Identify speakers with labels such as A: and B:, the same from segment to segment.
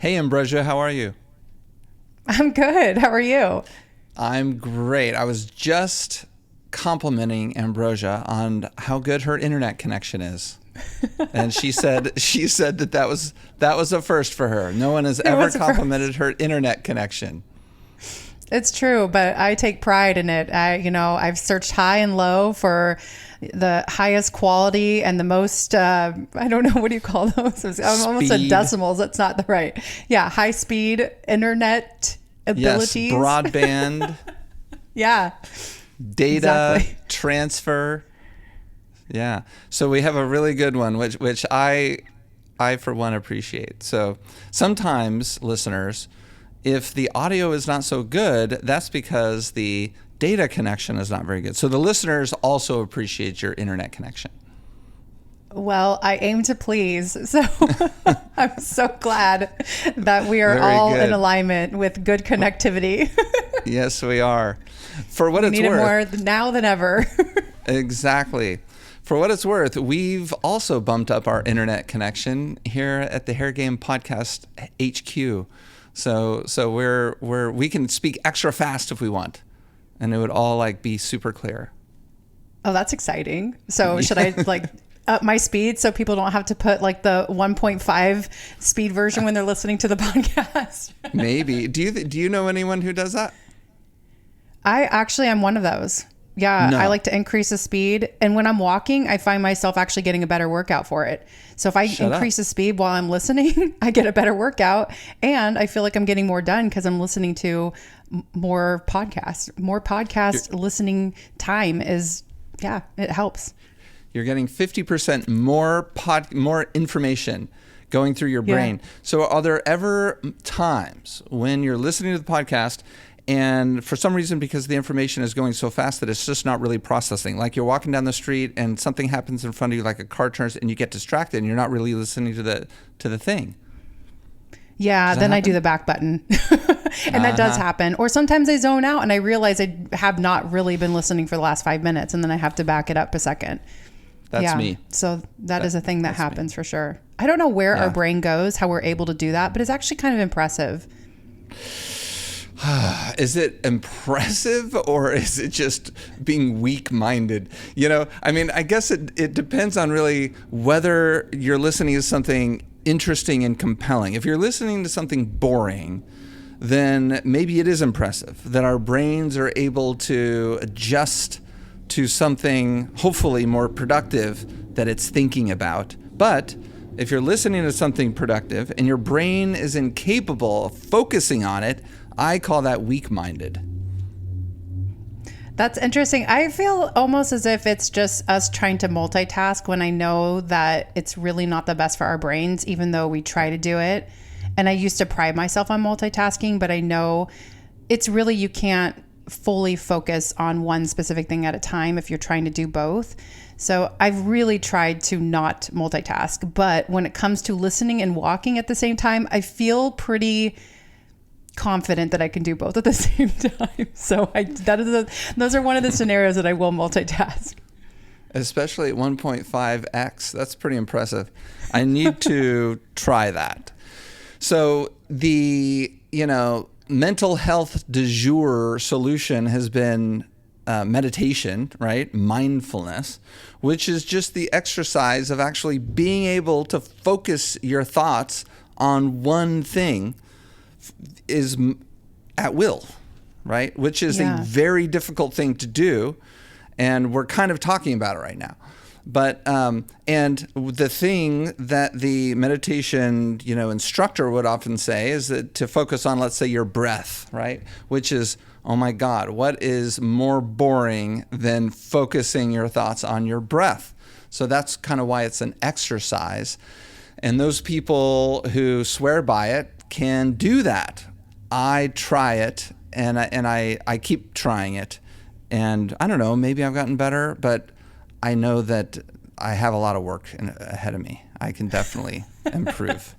A: Hey, Ambrosia, how are you?
B: I'm good. How are you?
A: I'm great. I was just complimenting Ambrosia on how good her internet connection is. And she said that was a first for her. No one has ever complimented her internet connection.
B: It's true, but I take pride in it. I've searched high and low for the highest quality and the most, I don't know, what do you call those? I almost said decimals. That's not the right. Yeah, high speed internet abilities.
A: Yes, broadband.
B: Yeah.
A: Data
B: exactly.
A: transfer. Yeah. So we have a really good one, which I for one appreciate. So sometimes, listeners, if the audio is not so good, that's because the data connection is not very good. So the listeners also appreciate your internet connection.
B: Well, I aim to please. So I'm so glad that we are all in alignment with good connectivity.
A: Yes, we are. For what it's worth.
B: We need it more now than ever.
A: Exactly. For what it's worth, we've also bumped up our internet connection here at the Hair Game Podcast HQ. So we can speak extra fast if we want, and it would all be super clear.
B: Oh, that's exciting. So should I up my speed so people don't have to put the 1.5 speed version when they're listening to the podcast?
A: Maybe. Do you know anyone who does that?
B: I actually am one of those. Yeah,
A: no.
B: I like to increase the speed. And when I'm walking, I find myself actually getting a better workout for it. So if I increase the speed while I'm listening, I get a better workout. And I feel like I'm getting more done because I'm listening to more podcasts. More podcast listening time it helps.
A: You're getting 50% more information going through your brain. Yeah. So are there ever times when you're listening to the podcast and for some reason, because the information is going so fast that it's just not really processing, like you're walking down the street and something happens in front of you, like a car turns, and you get distracted and you're not really listening to the thing?
B: Yeah, then I do the back button. And that does happen. Or sometimes I zone out and I realize I have not really been listening for the last 5 minutes, and then I have to back it up a second.
A: That's me.
B: So that is a thing that happens for sure. I don't know where our brain goes, how we're able to do that, but it's actually kind of impressive.
A: Is it impressive or is it just being weak-minded? I guess it depends on really whether you're listening to something interesting and compelling. If you're listening to something boring, then maybe it is impressive that our brains are able to adjust to something hopefully more productive that it's thinking about. But if you're listening to something productive and your brain is incapable of focusing on it, I call that weak-minded.
B: That's interesting. I feel almost as if it's just us trying to multitask when I know that it's really not the best for our brains, even though we try to do it. And I used to pride myself on multitasking, but I know it's really, you can't fully focus on one specific thing at a time if you're trying to do both. So I've really tried to not multitask. But when it comes to listening and walking at the same time, I feel pretty confident that I can do both at the same time. So those are one of the scenarios that I will multitask.
A: Especially at 1.5x. That's pretty impressive. I need to try that. So the, mental health du jour solution has been meditation, right? Mindfulness, which is just the exercise of actually being able to focus your thoughts on one thing is at will, right? Which is a very difficult thing to do. And we're kind of talking about it right now. But, and the thing that the meditation, instructor would often say is that to focus on, let's say, your breath, right? Which is, oh my God, what is more boring than focusing your thoughts on your breath? So that's kind of why it's an exercise. And those people who swear by it can do that. I try it and I keep trying it. And I don't know, maybe I've gotten better, but I know that I have a lot of work ahead of me. I can definitely improve.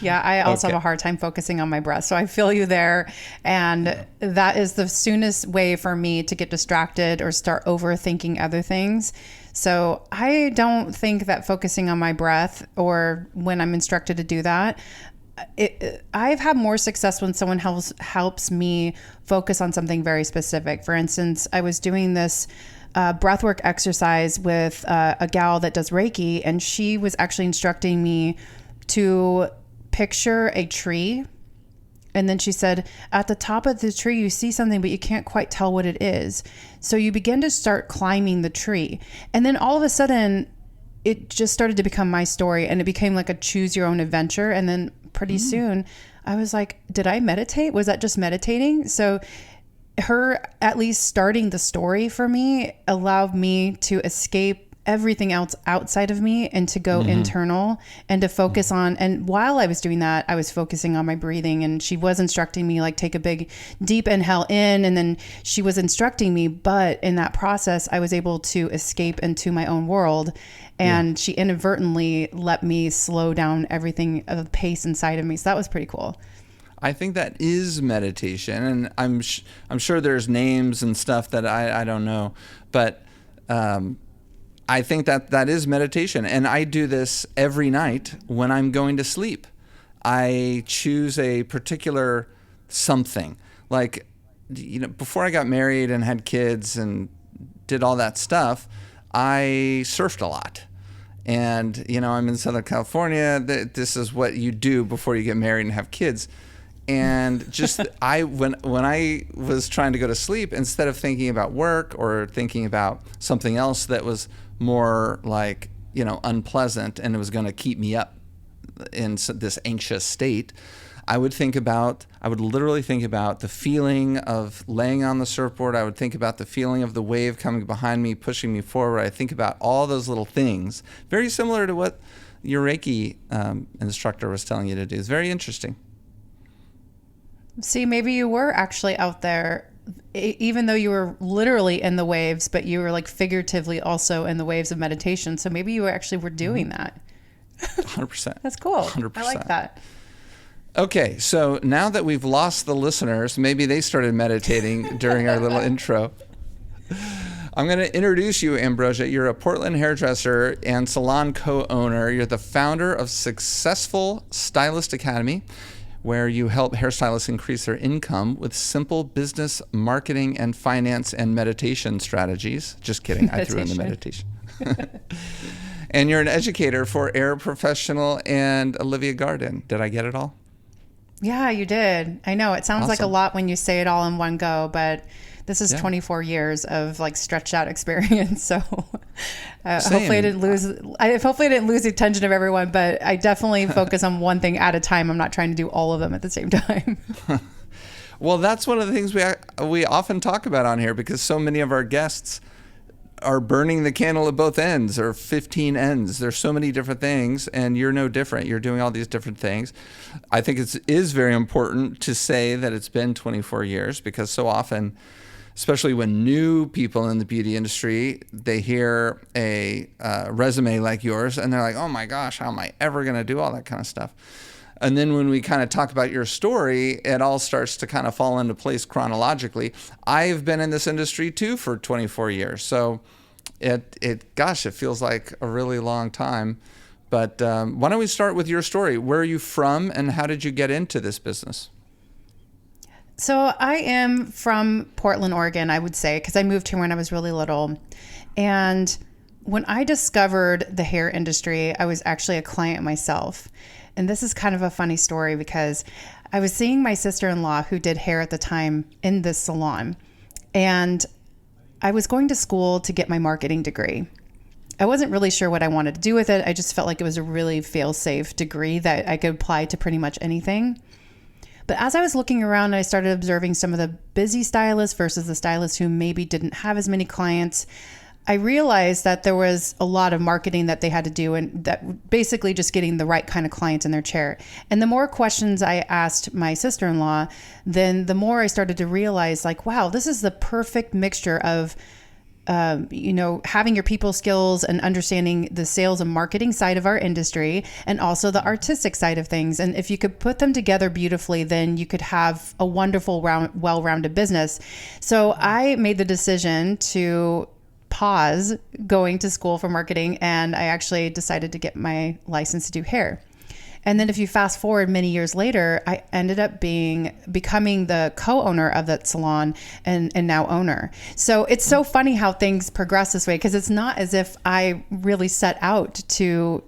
B: Yeah, I also have a hard time focusing on my breath. So I feel you there. And that is the soonest way for me to get distracted or start overthinking other things. So I don't think that focusing on my breath, or when I'm instructed to do that, I've had more success when someone helps me focus on something very specific. For instance, I was doing this breathwork exercise with a gal that does Reiki, and she was actually instructing me to picture a tree. And then she said, at the top of the tree, you see something, but you can't quite tell what it is. So you begin to start climbing the tree. And then all of a sudden, it just started to become my story, and it became like a choose your own adventure. And then pretty soon I was like, did I meditate? Was that just meditating? So her at least starting the story for me allowed me to escape everything else outside of me and to go internal and to focus on. And while I was doing that, I was focusing on my breathing, and she was instructing me, like, take a big deep inhale in, and then she was instructing me. But in that process, I was able to escape into my own world, and she inadvertently let me slow down everything of the pace inside of me. So that was pretty cool.
A: I think that is meditation, and I'm sure there's names and stuff that I don't know, but I think that is meditation. And I do this every night when I'm going to sleep. I choose a particular something. Like, before I got married and had kids and did all that stuff, I surfed a lot. And, I'm in Southern California. This is what you do before you get married and have kids. And just when I was trying to go to sleep, instead of thinking about work or thinking about something else that was more like, unpleasant and it was going to keep me up in this anxious state, I would literally think about the feeling of laying on the surfboard. I would think about the feeling of the wave coming behind me, pushing me forward. I think about all those little things, very similar to what your Reiki instructor was telling you to do. It's very interesting.
B: See, maybe you were actually out there, even though you were literally in the waves, but you were like figuratively also in the waves of meditation. So maybe you actually were doing that.
A: 100%.
B: That's cool.
A: 100%.
B: I like that.
A: Okay, so now that we've lost the listeners, maybe they started meditating during our little intro. I'm going to introduce you, Ambrosia. You're a Portland hairdresser and salon co-owner. You're the founder of Successful Stylist Academy, where you help hairstylists increase their income with simple business, marketing, and finance and meditation strategies. Just kidding. I threw in the meditation. And you're an educator for Air Professional and Olivia Garden. Did I get it all?
B: Yeah, you did. I know it sounds like a lot when you say it all in one go, but this is 24 years of like stretched out experience. So hopefully I didn't lose the attention of everyone, but I definitely focus on one thing at a time. I'm not trying to do all of them at the same time.
A: Well, that's one of the things we often talk about on here, because so many of our guests are burning the candle at both ends, or 15 ends. There's so many different things, and you're no different. You're doing all these different things. I think it is very important to say that it's been 24 years, because so often, especially when new people in the beauty industry, they hear a resume like yours and they're like, oh my gosh, how am I ever going to do all that kind of stuff? And then when we kind of talk about your story, it all starts to kind of fall into place chronologically. I've been in this industry too for 24 years. So it feels like a really long time. But why don't we start with your story? Where are you from and how did you get into this business?
B: So I am from Portland, Oregon, I would say, because I moved here when I was really little. And when I discovered the hair industry, I was actually a client myself. And this is kind of a funny story, because I was seeing my sister-in-law who did hair at the time in this salon. And I was going to school to get my marketing degree. I wasn't really sure what I wanted to do with it. I just felt like it was a really fail-safe degree that I could apply to pretty much anything. But as I was looking around, I started observing some of the busy stylists versus the stylists who maybe didn't have as many clients. I realized that there was a lot of marketing that they had to do, and that basically just getting the right kind of clients in their chair. And the more questions I asked my sister-in-law, then the more I started to realize, like, wow, this is the perfect mixture of having your people skills and understanding the sales and marketing side of our industry, and also the artistic side of things. And if you could put them together beautifully, then you could have a wonderful, well-rounded business. So I made the decision to pause going to school for marketing, and I actually decided to get my license to do hair. And then if you fast forward many years later, I ended up becoming the co-owner of that salon and now owner. So it's so funny how things progress this way, because it's not as if I really set out to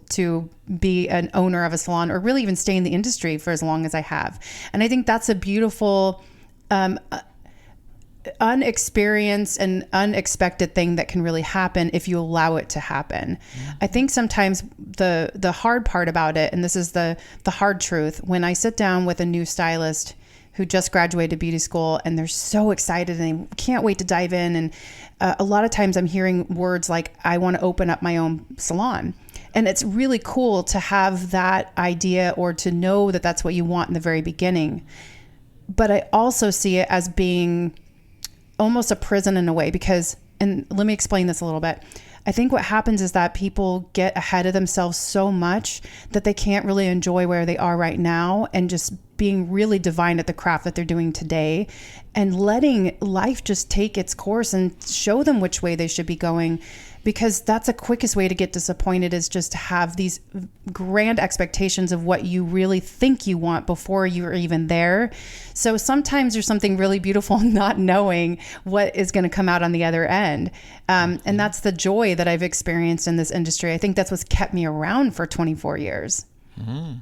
B: be an owner of a salon or really even stay in the industry for as long as I have. And I think that's a beautiful unexperienced and unexpected thing that can really happen if you allow it to happen. I think sometimes the hard part about it, and this is the hard truth, when I sit down with a new stylist who just graduated beauty school and they're so excited and they can't wait to dive in, and a lot of times I'm hearing words like, I want to open up my own salon. And it's really cool to have that idea or to know that that's what you want in the very beginning. But I also see it as being almost a prison in a way, because, and let me explain this a little bit. I think what happens is that people get ahead of themselves so much that they can't really enjoy where they are right now and just being really divine at the craft that they're doing today, and letting life just take its course and show them which way they should be going. Because that's the quickest way to get disappointed, is just to have these grand expectations of what you really think you want before you're even there. So sometimes there's something really beautiful not knowing what is going to come out on the other end. And that's the joy that I've experienced in this industry. I think that's what's kept me around for 24 years.
A: Mm-hmm.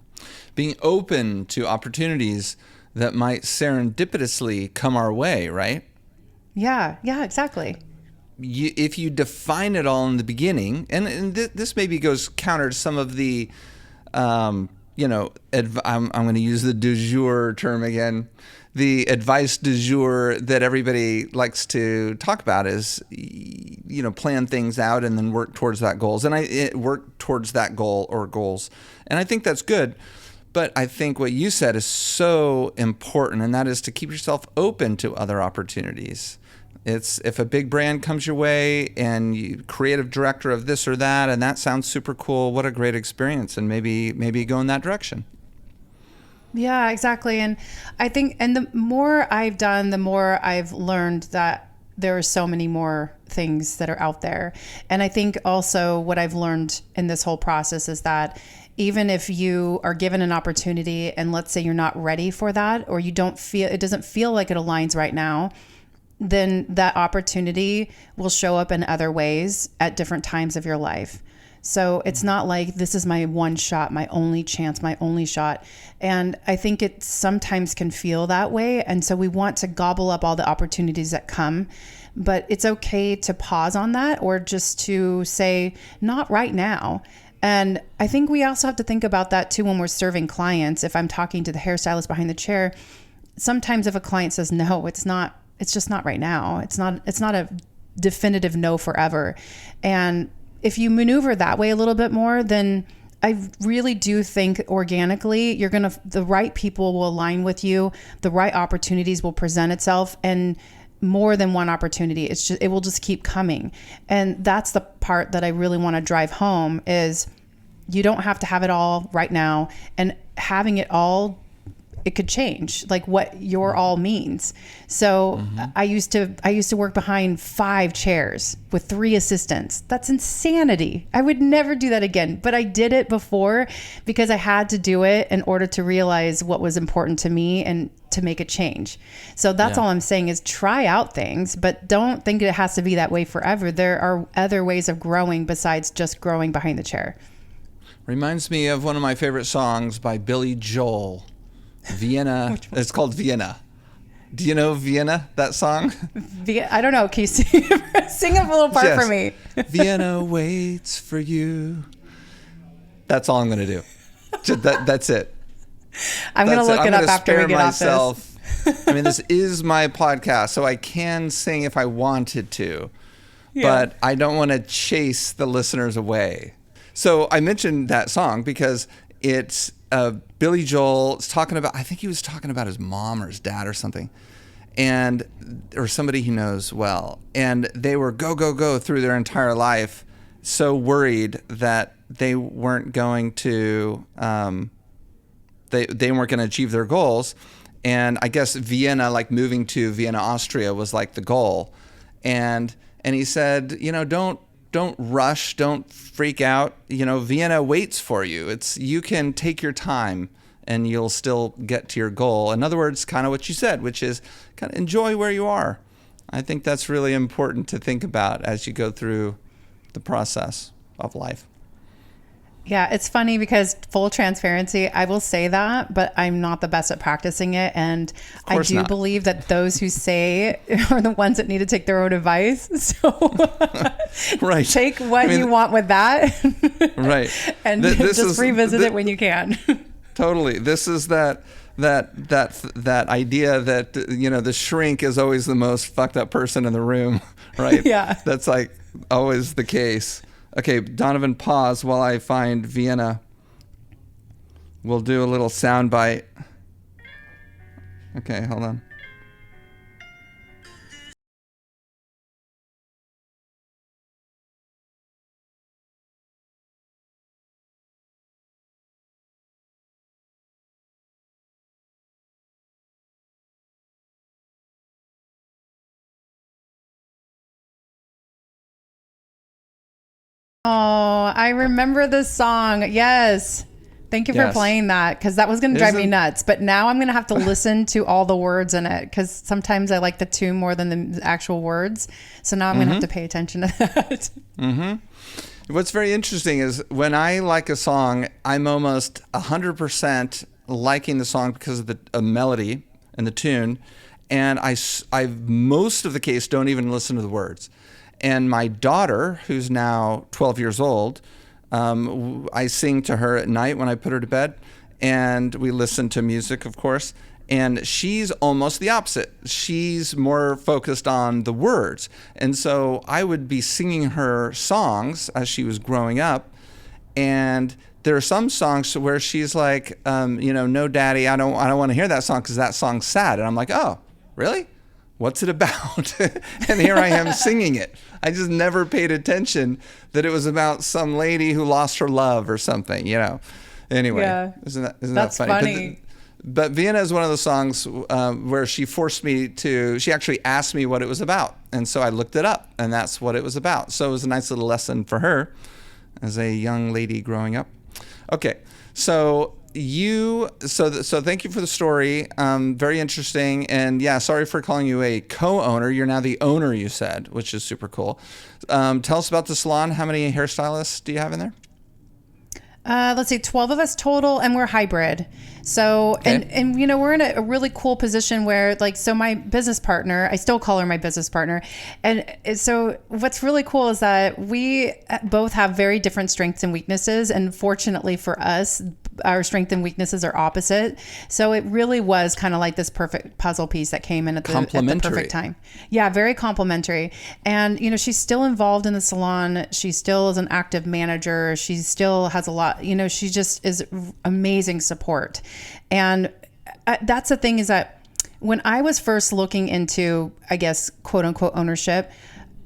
A: Being open to opportunities that might serendipitously come our way, right?
B: Yeah, exactly.
A: If you define it all in the beginning, and this maybe goes counter to some of the, I'm going to use the du jour term again. The advice du jour that everybody likes to talk about is, plan things out and then work towards that goals. And work towards that goal or goals. And I think that's good. But I think what you said is so important, and that is to keep yourself open to other opportunities. It's if a big brand comes your way and you creative director of this or that, and that sounds super cool, what a great experience, and maybe go in that direction.
B: Yeah, exactly. And I think, and the more I've done, the more I've learned that there are so many more things that are out there. And I think also what I've learned in this whole process is that even if you are given an opportunity and let's say you're not ready for that, or it doesn't feel like it aligns right now, then that opportunity will show up in other ways at different times of your life. So it's not like this is my one shot, my only chance, my only shot. And I think it sometimes can feel that way. And so we want to gobble up all the opportunities that come, but it's okay to pause on that, or just to say, not right now. And I think we also have to think about that too when we're serving clients. If I'm talking to the hairstylist behind the chair, sometimes if a client says, no, it's just not right now. It's not a definitive no forever. And if you maneuver that way a little bit more, then I really do think organically the right people will align with you. The right opportunities will present itself, and more than one opportunity. It will just keep coming. And that's the part that I really want to drive home, is you don't have to have it all right now, and having it all, it could change, like what your all means. So I used to work behind 5 chairs with 3 assistants. That's insanity. I would never do that again. But I did it before because I had to do it in order to realize what was important to me and to make a change. So that's all I'm saying, is try out things, but don't think it has to be that way forever. There are other ways of growing besides just growing behind the chair.
A: Reminds me of one of my favorite songs by Billy Joel. Vienna. It's called Vienna. Do you know Vienna, that song?
B: I don't know. Can you sing a little part for me?
A: Vienna waits for you. That's all I'm going to do. That's it.
B: I'm going to look it up after we get off this.
A: I mean, this is my podcast, so I can sing if I wanted to, but I don't want to chase the listeners away. So I mentioned that song because it's Billy Joel is talking about, I think he was talking about his mom or his dad or something, or somebody he knows well. And they were go through their entire life, so worried that they weren't going to, they weren't going to achieve their goals. And I guess Vienna, like moving to Vienna, Austria, was like the goal. And And he said, don't rush, don't freak out. Vienna waits for you. You can take your time and you'll still get to your goal. In other words, kind of what you said, which is kind of enjoy where you are. I think that's really important to think about as you go through the process of life.
B: Yeah, it's funny because full transparency, I will say that, but I'm not the best at practicing it. And I do believe that those who say are the ones that need to take their own advice. So
A: right.
B: Take what you want with that.
A: Right.
B: And just revisit it when you can.
A: Totally. This is that idea that, the shrink is always the most fucked up person in the room, right?
B: Yeah.
A: That's like always the case. Okay, Donovan, pause while I find Vienna. We'll do a little sound bite. Okay, hold on.
B: Oh, I remember this song. Yes. Thank you for playing that, because that was going to drive me nuts. But now I'm going to have to listen to all the words in it, because sometimes I like the tune more than the actual words. So now I'm going to have to pay attention to that.
A: Mm-hmm. What's very interesting is when I like a song, I'm almost 100% liking the song because of the melody and the tune. And I most of the case don't even listen to the words. And my daughter, who's now 12 years old, I sing to her at night when I put her to bed, and we listen to music, of course. And she's almost the opposite. She's more focused on the words. And so I would be singing her songs as she was growing up. And there are some songs where she's like, no, Daddy, I don't want to hear that song because that song's sad. And I'm like, oh, really? What's it about? And here I am singing it. I just never paid attention that it was about some lady who lost her love or something, Anyway,
B: yeah.
A: Isn't
B: That's
A: that funny?
B: funny.
A: But Vienna is one of those songs where she actually asked me what it was about. And so I looked it up, and that's what it was about. So it was a nice little lesson for her as a young lady growing up. Okay, so thank you for the story. Very interesting. And yeah, sorry for calling you a co-owner. You're now the owner, you said, which is super cool. Tell us about the salon. How many hairstylists do you have in there?
B: Let's see, 12 of us total, and we're hybrid. So,
A: okay.
B: and we're in a really cool position where, so my business partner, I still call her my business partner. And so what's really cool is that we both have very different strengths and weaknesses. And fortunately for us, our strengths and weaknesses are opposite. So it really was kind of like this perfect puzzle piece that came in at the perfect time. Yeah, very complimentary. And, she's still involved in the salon. She still is an active manager. She still has a lot, she just is amazing support. And that's the thing, is that when I was first looking into, I guess, quote unquote ownership,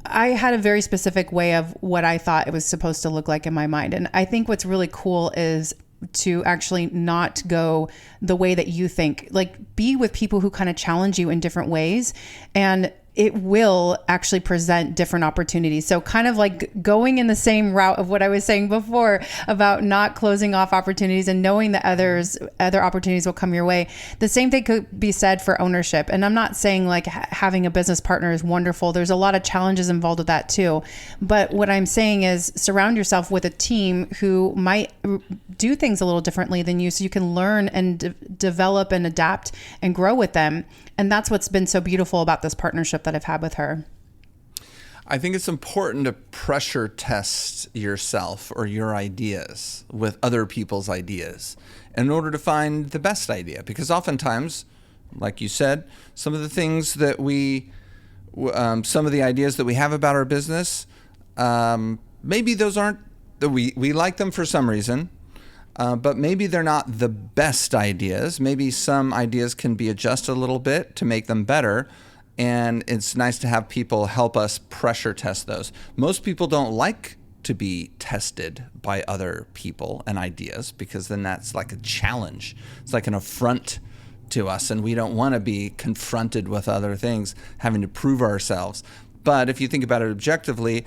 B: I had a very specific way of what I thought it was supposed to look like in my mind. And I think what's really cool is to actually not go the way that you think, be with people who kind of challenge you in different ways, and it will actually present different opportunities. So kind of like going in the same route of what I was saying before about not closing off opportunities and knowing that other opportunities will come your way. The same thing could be said for ownership. And I'm not saying having a business partner is wonderful. There's a lot of challenges involved with that too. But what I'm saying is surround yourself with a team who might do things a little differently than you, so you can learn and develop and adapt and grow with them. And that's what's been so beautiful about this partnership that I've had with her.
A: I think it's important to pressure test yourself or your ideas with other people's ideas in order to find the best idea. Because oftentimes, like you said, some of the things that some of the ideas that we have about our business, maybe those aren't, we like them for some reason. But maybe they're not the best ideas. Maybe some ideas can be adjusted a little bit to make them better. And it's nice to have people help us pressure test those. Most people don't like to be tested by other people and ideas, because then that's like a challenge. It's like an affront to us, and we don't want to be confronted with other things, having to prove ourselves. But if you think about it objectively,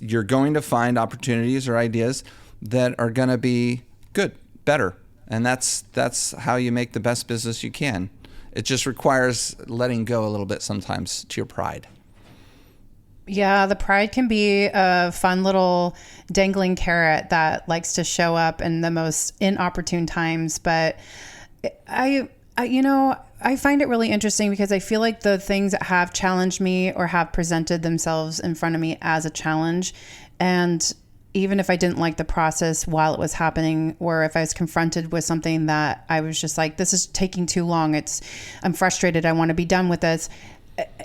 A: you're going to find opportunities or ideas that are going to be good, better. And that's how you make the best business you can. It just requires letting go a little bit sometimes to your pride.
B: Yeah, the pride can be a fun little dangling carrot that likes to show up in the most inopportune times. But I find it really interesting because I feel like the things that have challenged me or have presented themselves in front of me as a challenge, and even if I didn't like the process while it was happening, or if I was confronted with something that I was just like, this is taking too long, I'm frustrated, I want to be done with this.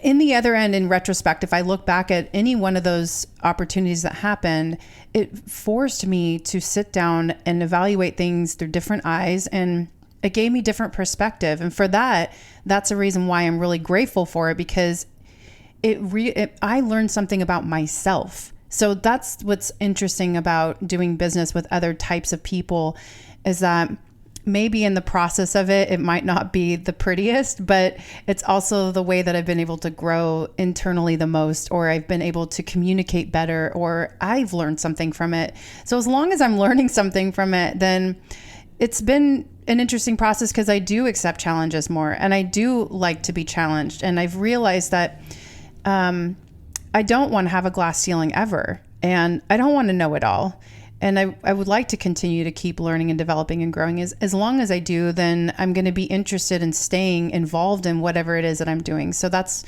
B: In the other end, in retrospect, if I look back at any one of those opportunities that happened, it forced me to sit down and evaluate things through different eyes, and it gave me different perspective. And for that's a reason why I'm really grateful for it, because I learned something about myself. So that's what's interesting about doing business with other types of people, is that maybe in the process of it might not be the prettiest, but it's also the way that I've been able to grow internally the most, or I've been able to communicate better, or I've learned something from it. So as long as I'm learning something from it, then it's been an interesting process, because I do accept challenges more, and I do like to be challenged. And I've realized that I don't want to have a glass ceiling ever, and I don't want to know it all. And I would like to continue to keep learning and developing and growing. As long as I do, then I'm going to be interested in staying involved in whatever it is that I'm doing. So that's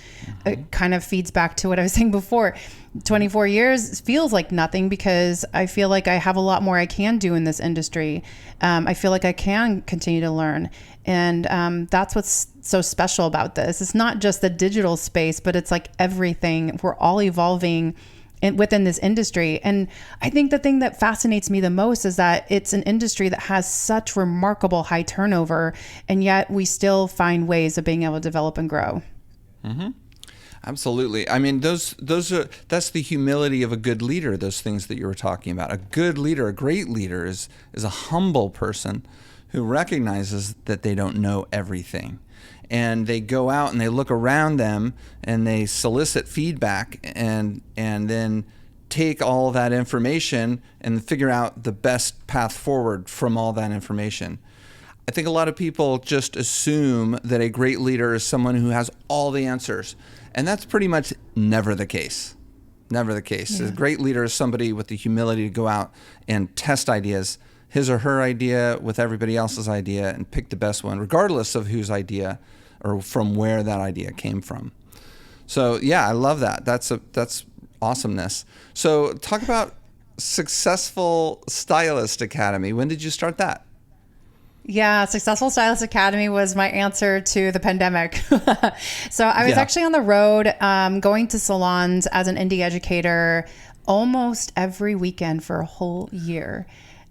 B: it kind of feeds back to what I was saying before. 24 years feels like nothing, because I feel like I have a lot more I can do in this industry. I feel like I can continue to learn. And that's what's so special about this. It's not just the digital space, but it's like everything. We're all evolving within this industry. And I think the thing that fascinates me the most is that it's an industry that has such remarkable high turnover, and yet we still find ways of being able to develop and grow.
A: Mm-hmm. Absolutely. I mean, that's the humility of a good leader, those things that you were talking about. A good leader, a great leader is a humble person who recognizes that they don't know everything. And they go out and they look around them and they solicit feedback and then take all that information and figure out the best path forward from all that information. I think a lot of people just assume that a great leader is someone who has all the answers. And that's pretty much never the case. Never the case. Yeah. A great leader is somebody with the humility to go out and test ideas, his or her idea with everybody else's idea, and pick the best one, regardless of whose idea or from where that idea came from. So yeah, I love that. That's awesomeness. So talk about Successful Stylist Academy. When did you start that?
B: Yeah, Successful Stylist Academy was my answer to the pandemic. So I was actually on the road going to salons as an indie educator almost every weekend for a whole year.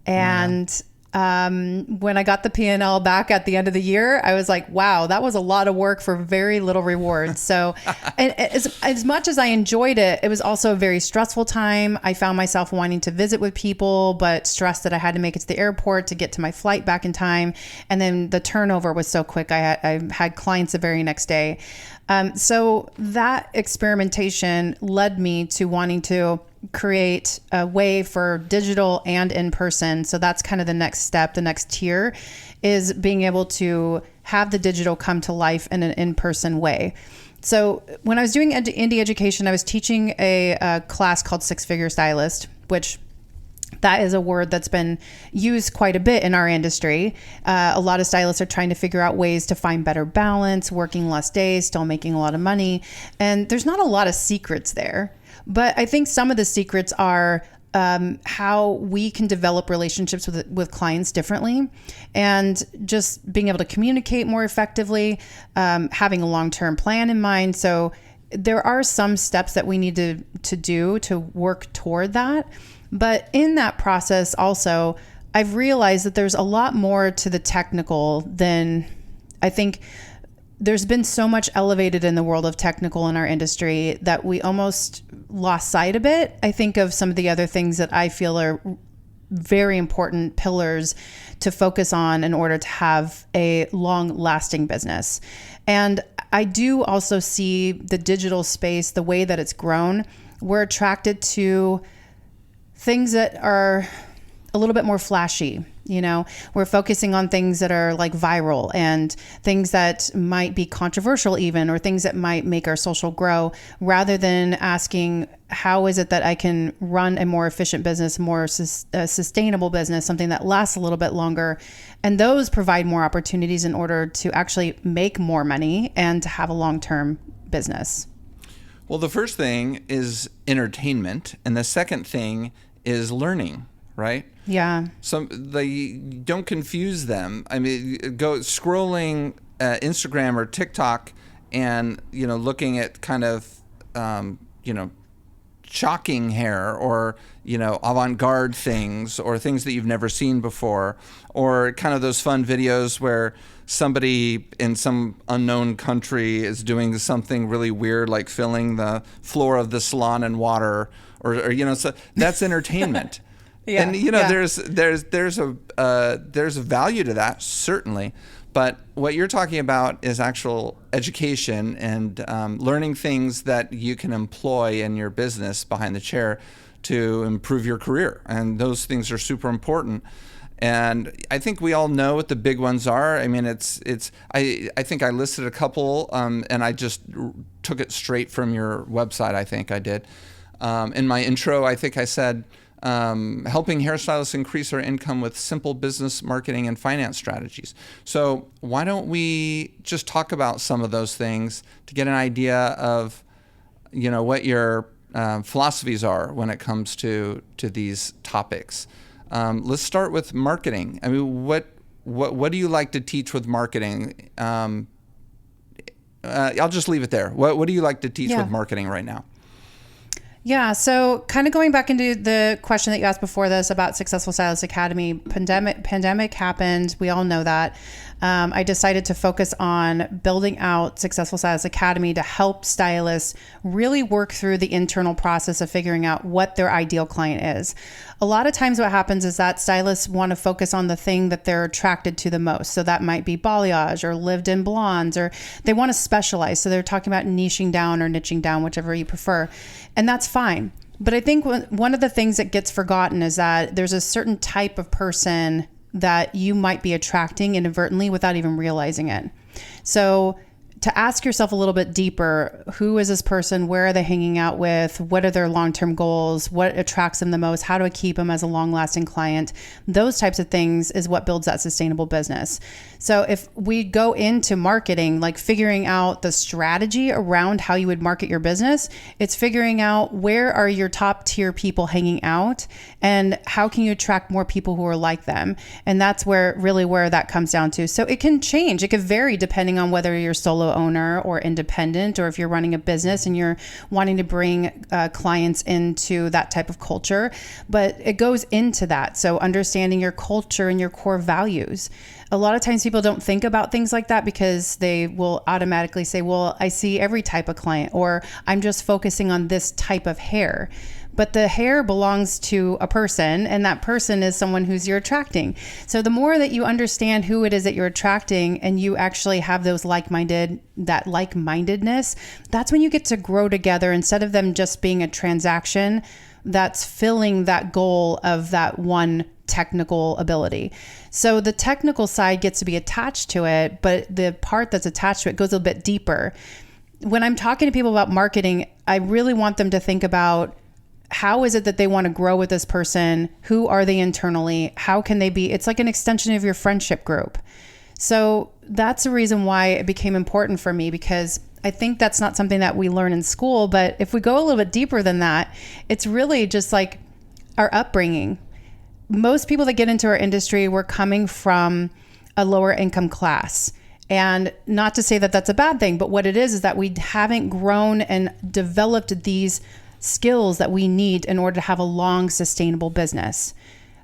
B: And when I got the P&L back at the end of the year, I was like, wow, that was a lot of work for very little reward. So and as much as I enjoyed it, it was also a very stressful time. I found myself wanting to visit with people, but stressed that I had to make it to the airport to get to my flight back in time. And then the turnover was so quick. I had clients the very next day. So that experimentation led me to wanting to create a way for digital and in person. So that's kind of the next step. The next tier is being able to have the digital come to life in an in-person way. So when I was doing indie education, I was teaching a class called Six Figure Stylist, which that is a word that's been used quite a bit in our industry. A lot of stylists are trying to figure out ways to find better balance, working less days, still making a lot of money. And there's not a lot of secrets there. But I think some of the secrets are how we can develop relationships with clients differently, and just being able to communicate more effectively, having a long-term plan in mind. So there are some steps that we need to do to work toward that. But in that process also, I've realized that there's a lot more to the technical than I think. There's been so much elevated in the world of technical in our industry that we almost lost sight a bit. I think of some of the other things that I feel are very important pillars to focus on in order to have a long-lasting business. And I do also see the digital space, the way that it's grown. We're attracted to things that are a little bit more flashy. We're focusing on things that are like viral and things that might be controversial even, or things that might make our social grow, rather than asking, how is it that I can run a more efficient business, more sustainable business, something that lasts a little bit longer. And those provide more opportunities in order to actually make more money and to have a long-term business.
A: Well, the first thing is entertainment, and the second thing is learning, right?
B: Yeah.
A: So they don't confuse them. I mean, go scrolling Instagram or TikTok and, looking at kind of, shocking hair or, avant-garde things or things that you've never seen before, or kind of those fun videos where somebody in some unknown country is doing something really weird, like filling the floor of the salon in water or so that's entertainment.
B: Yeah,
A: and there's a value to that, certainly, but what you're talking about is actual education and learning things that you can employ in your business behind the chair to improve your career, and those things are super important. And I think we all know what the big ones are. I mean, I think I listed a couple, and I just took it straight from your website. I think I did. In my intro, I think I said, helping hairstylists increase their income with simple business, marketing, and finance strategies. So why don't we just talk about some of those things to get an idea of, what your philosophies are when it comes to these topics. Let's start with marketing. I mean, what do you like to teach with marketing? I'll just leave it there. What do you like to teach with marketing right now?
B: Yeah. So kind of going back into the question that you asked before this about Successful Stylist Academy, pandemic happened. We all know that. I decided to focus on building out Successful Stylist Academy to help stylists really work through the internal process of figuring out what their ideal client is. A lot of times what happens is that stylists want to focus on the thing that they're attracted to the most. So that might be balayage or lived-in blondes, or they want to specialize. So they're talking about niching down or niching down, whichever you prefer. And that's fine. But I think one of the things that gets forgotten is that there's a certain type of person that you might be attracting inadvertently without even realizing it. So to ask yourself a little bit deeper, who is this person? Where are they hanging out with? What are their long-term goals? What attracts them the most? How do I keep them as a long-lasting client? Those types of things is what builds that sustainable business. So if we go into marketing, like figuring out the strategy around how you would market your business, it's figuring out where are your top tier people hanging out and how can you attract more people who are like them? And that's where that comes down to. So it can change. It could vary depending on whether you're solo owner or independent, or if you're running a business and you're wanting to bring clients into that type of culture, but it goes into that. So understanding your culture and your core values. A lot of times people don't think about things like that because they will automatically say, well, I see every type of client, or I'm just focusing on this type of hair. But the hair belongs to a person, and that person is someone who's you're attracting. So the more that you understand who it is that you're attracting, and you actually have those like-mindedness, that's when you get to grow together instead of them just being a transaction that's filling that goal of that one technical ability. So the technical side gets to be attached to it, but the part that's attached to it goes a little bit deeper. When I'm talking to people about marketing, I really want them to think about, how is it that they want to grow with this person? Who are they internally? How can they be? It's like an extension of your friendship group. So that's the reason why it became important for me, because I think that's not something that we learn in school. But if we go a little bit deeper than that, it's really just like our upbringing. Most people that get into our industry were coming from a lower income class. And not to say that that's a bad thing, but what it is that we haven't grown and developed these skills that we need in order to have a long, sustainable business.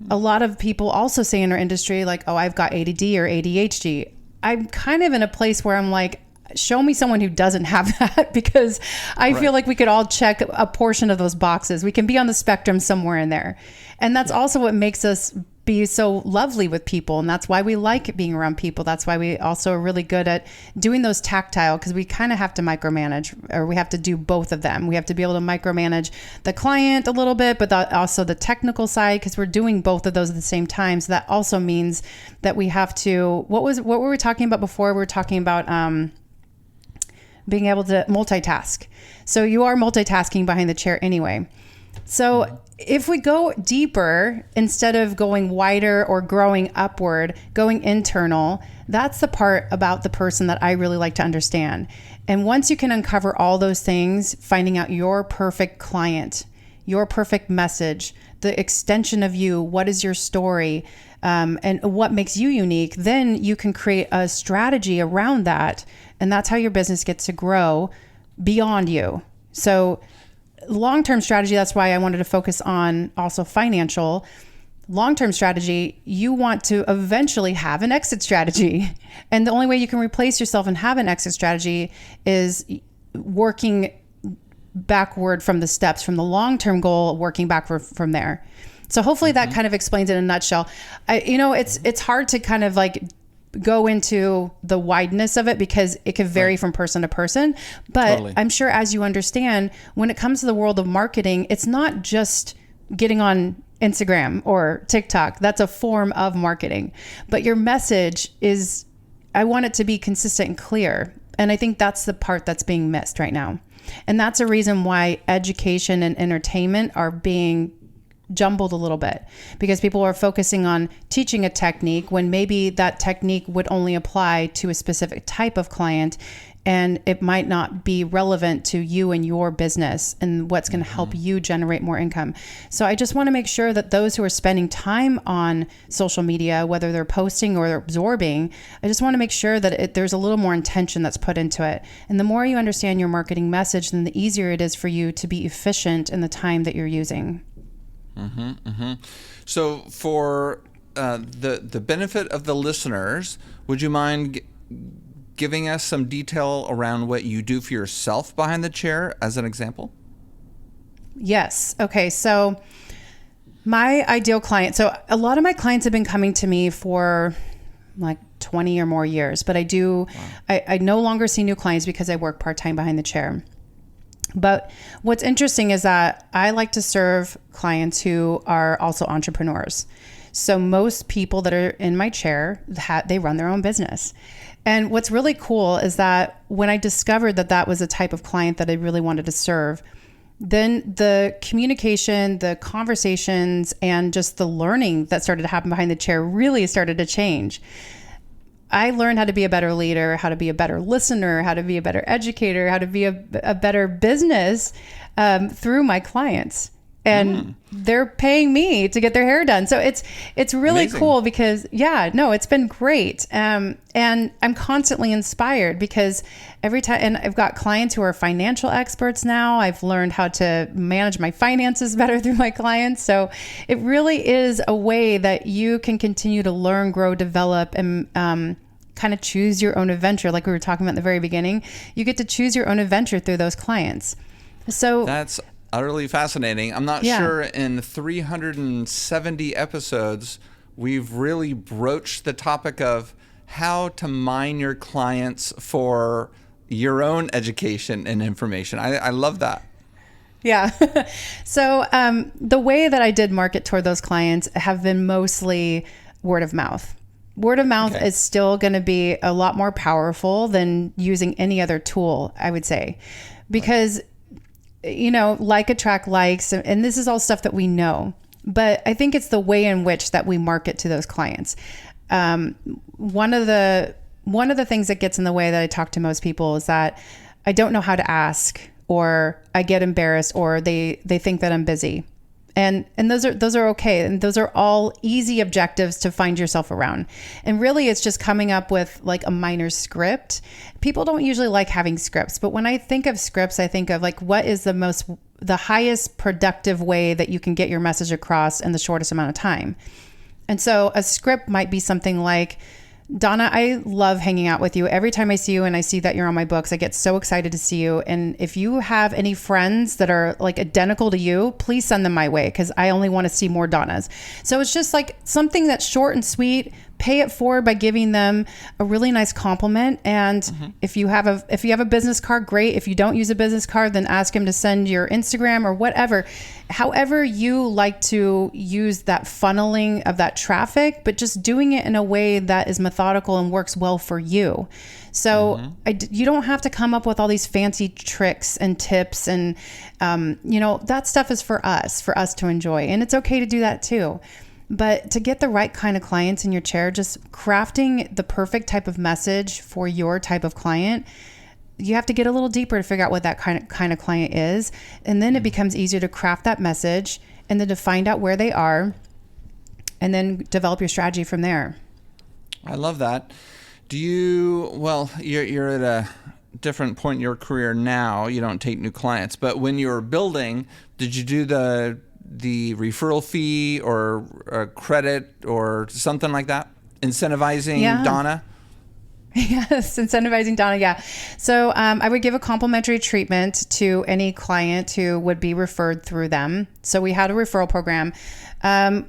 B: A lot of people also say in our industry, like, oh, I've got ADD or ADHD. I'm kind of in a place where I'm like, show me someone who doesn't have that, because I feel like we could all check a portion of those boxes. We can be on the spectrum somewhere in there. And that's also what makes us be so lovely with people. And that's why we like being around people. That's why we also are really good at doing those tactile, because we kind of have to micromanage, or we have to do both of them. We have to be able to micromanage the client a little bit, but also the technical side, because we're doing both of those at the same time. So that also means that we have to, what were we talking about before? We were talking about being able to multitask. So you are multitasking behind the chair anyway. So if we go deeper, instead of going wider or growing upward, going internal, that's the part about the person that I really like to understand. And once you can uncover all those things, finding out your perfect client, your perfect message, the extension of you, what is your story, and what makes you unique, then you can create a strategy around that. And that's how your business gets to grow beyond you. So long-term strategy, that's why I wanted to focus on also financial. Long-term strategy, you want to eventually have an exit strategy. And the only way you can replace yourself and have an exit strategy is working backward from the steps, from the long-term goal, working backward from there. So hopefully that kind of explains it in a nutshell. It's hard to kind of like go into the wideness of it, because it can vary from person to person. But totally. I'm sure, as you understand, when it comes to the world of marketing, it's not just getting on Instagram or TikTok. That's a form of marketing. But your message is, I want it to be consistent and clear. And I think that's the part that's being missed right now. And that's a reason why education and entertainment are being jumbled a little bit, because people are focusing on teaching a technique when maybe that technique would only apply to a specific type of client, and it might not be relevant to you and your business and what's going to help you generate more income. So I just want to make sure that those who are spending time on social media, whether they're posting or they're absorbing, I just want to make sure that there's a little more intention that's put into it. And the more you understand your marketing message, then the easier it is for you to be efficient in the time that you're using.
A: So for the benefit of the listeners, would you mind giving us some detail around what you do for yourself behind the chair as an example?
B: Yes. Okay. So my ideal client, so a lot of my clients have been coming to me for like 20 or more years, but I no longer see new clients because I work part-time behind the chair. But what's interesting is that I like to serve clients who are also entrepreneurs. So most people that are in my chair, they run their own business. And what's really cool is that when I discovered that that was a type of client that I really wanted to serve, then the communication, the conversations, and just the learning that started to happen behind the chair really started to change. I learned how to be a better leader, how to be a better listener, how to be a better educator, how to be a better business through my clients. And they're paying me to get their hair done. So it's really amazing. Cool because, it's been great. And I'm constantly inspired because every time, and I've got clients who are financial experts now. I've learned how to manage my finances better through my clients. So it really is a way that you can continue to learn, grow, develop, and kind of choose your own adventure. Like we were talking about in the very beginning, you get to choose your own adventure through those clients. So
A: that's utterly fascinating. I'm not sure in 370 episodes, we've really broached the topic of how to mine your clients for your own education and information. I love that.
B: Yeah. So the way that I did market toward those clients have been mostly word of mouth. Word of mouth is still going to be a lot more powerful than using any other tool, I would say, because like attract likes, and this is all stuff that we know, but I think it's the way in which that we market to those clients. One of the things that gets in the way that I talk to most people is that I don't know how to ask, or I get embarrassed, or they think that I'm busy. And those are okay. And those are all easy objectives to find yourself around. And really it's just coming up with like a minor script. People don't usually like having scripts, but when I think of scripts, I think of like, what is the highest productive way that you can get your message across in the shortest amount of time? And so a script might be something like, Donna, I love hanging out with you. Every time I see you and I see that you're on my books, I get so excited to see you. And if you have any friends that are like identical to you, please send them my way because I only want to see more Donnas. So it's just like something that's short and sweet. Pay it forward by giving them a really nice compliment. And if you have a business card, great. If you don't use a business card, then ask him to send your Instagram or whatever. However you like to use that funneling of that traffic, but just doing it in a way that is methodical and works well for you. So you don't have to come up with all these fancy tricks and tips and, that stuff is for us to enjoy. And it's okay to do that too. But to get the right kind of clients in your chair, just crafting the perfect type of message for your type of client, you have to get a little deeper to figure out what that kind of client is. And then it becomes easier to craft that message and then to find out where they are and then develop your strategy from there.
A: I love that. You're at a different point in your career now. You don't take new clients, but when you were building, did you do the referral fee or a credit or something like that? Incentivizing Donna?
B: Yes, incentivizing Donna, yeah. So I would give a complimentary treatment to any client who would be referred through them. So we had a referral program.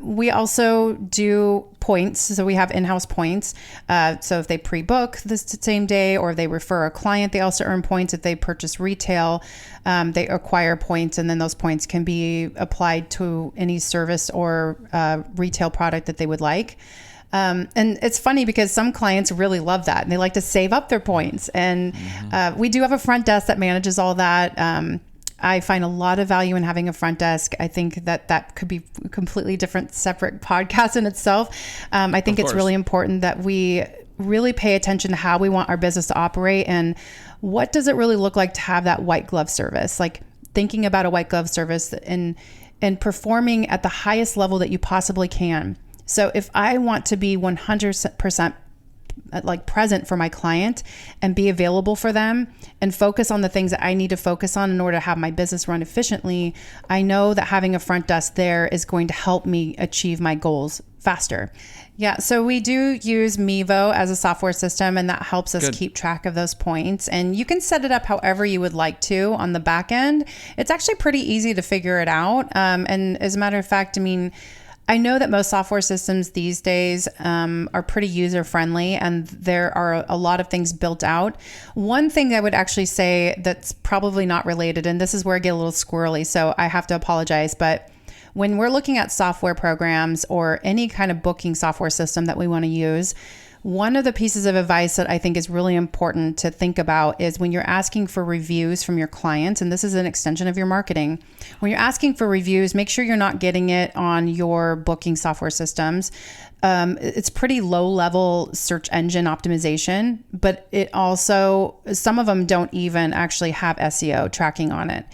B: We also do points. So we have in-house points. So if they pre-book the same day or if they refer a client, they also earn points. If they purchase retail, they acquire points, and then those points can be applied to any service or retail product that they would like. And it's funny because some clients really love that and they like to save up their points. And we do have a front desk that manages all that. I find a lot of value in having a front desk. I think that could be a completely different, separate podcast in itself. I think it's really important that we really pay attention to how we want our business to operate and what does it really look like to have that white glove service, like thinking about a white glove service and performing at the highest level that you possibly can. So if I want to be 100% like present for my client and be available for them and focus on the things that I need to focus on in order to have my business run efficiently, I know that having a front desk there is going to help me achieve my goals faster. Yeah, so we do use Mevo as a software system, and that helps us keep track of those points. And you can set it up however you would like to on the back end. It's actually pretty easy to figure it out. And as a matter of fact, I know that most software systems these days are pretty user-friendly, and there are a lot of things built out. One thing I would actually say that's probably not related, and this is where I get a little squirrely, so I have to apologize, but when we're looking at software programs or any kind of booking software system that we want to use, one of the pieces of advice that I think is really important to think about is when you're asking for reviews from your clients, and this is an extension of your marketing, when you're asking for reviews, make sure you're not getting it on your booking software systems. It's pretty low level search engine optimization, but it also, some of them don't even actually have SEO tracking on it.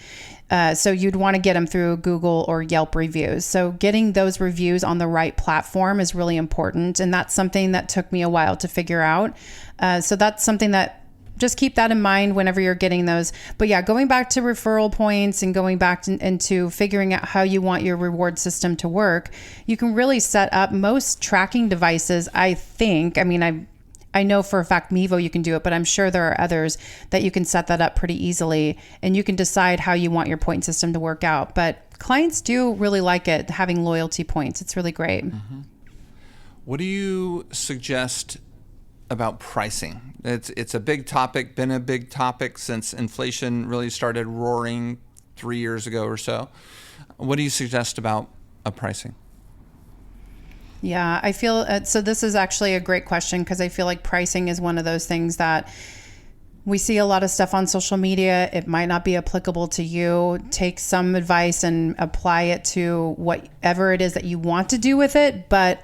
B: So you'd want to get them through Google or Yelp reviews. So getting those reviews on the right platform is really important. And that's something that took me a while to figure out. So that's something that just keep that in mind whenever you're getting those. But yeah, going back to referral points and going back into figuring out how you want your reward system to work, you can really set up most tracking devices, I think. I know for a fact Mevo you can do it, but I'm sure there are others that you can set that up pretty easily and you can decide how you want your point system to work out. But clients do really like it, having loyalty points. It's really great.
A: Mm-hmm. What do you suggest about pricing? It's a big topic, been a big topic since inflation really started roaring 3 years ago or so. What do you suggest about pricing?
B: Yeah, I feel, so this is actually a great question because I feel like pricing is one of those things that we see a lot of stuff on social media. It might not be applicable to you. Take some advice and apply it to whatever it is that you want to do with it. But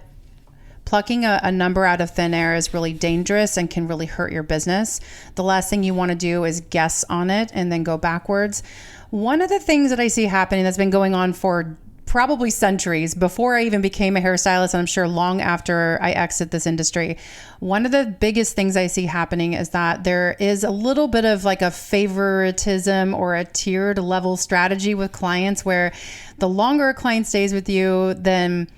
B: plucking a number out of thin air is really dangerous and can really hurt your business. The last thing you want to do is guess on it and then go backwards. One of the things that I see happening that's been going on for probably centuries before I even became a hairstylist, and I'm sure long after I exit this industry, one of the biggest things I see happening is that there is a little bit of like a favoritism or a tiered level strategy with clients where the longer a client stays with you, then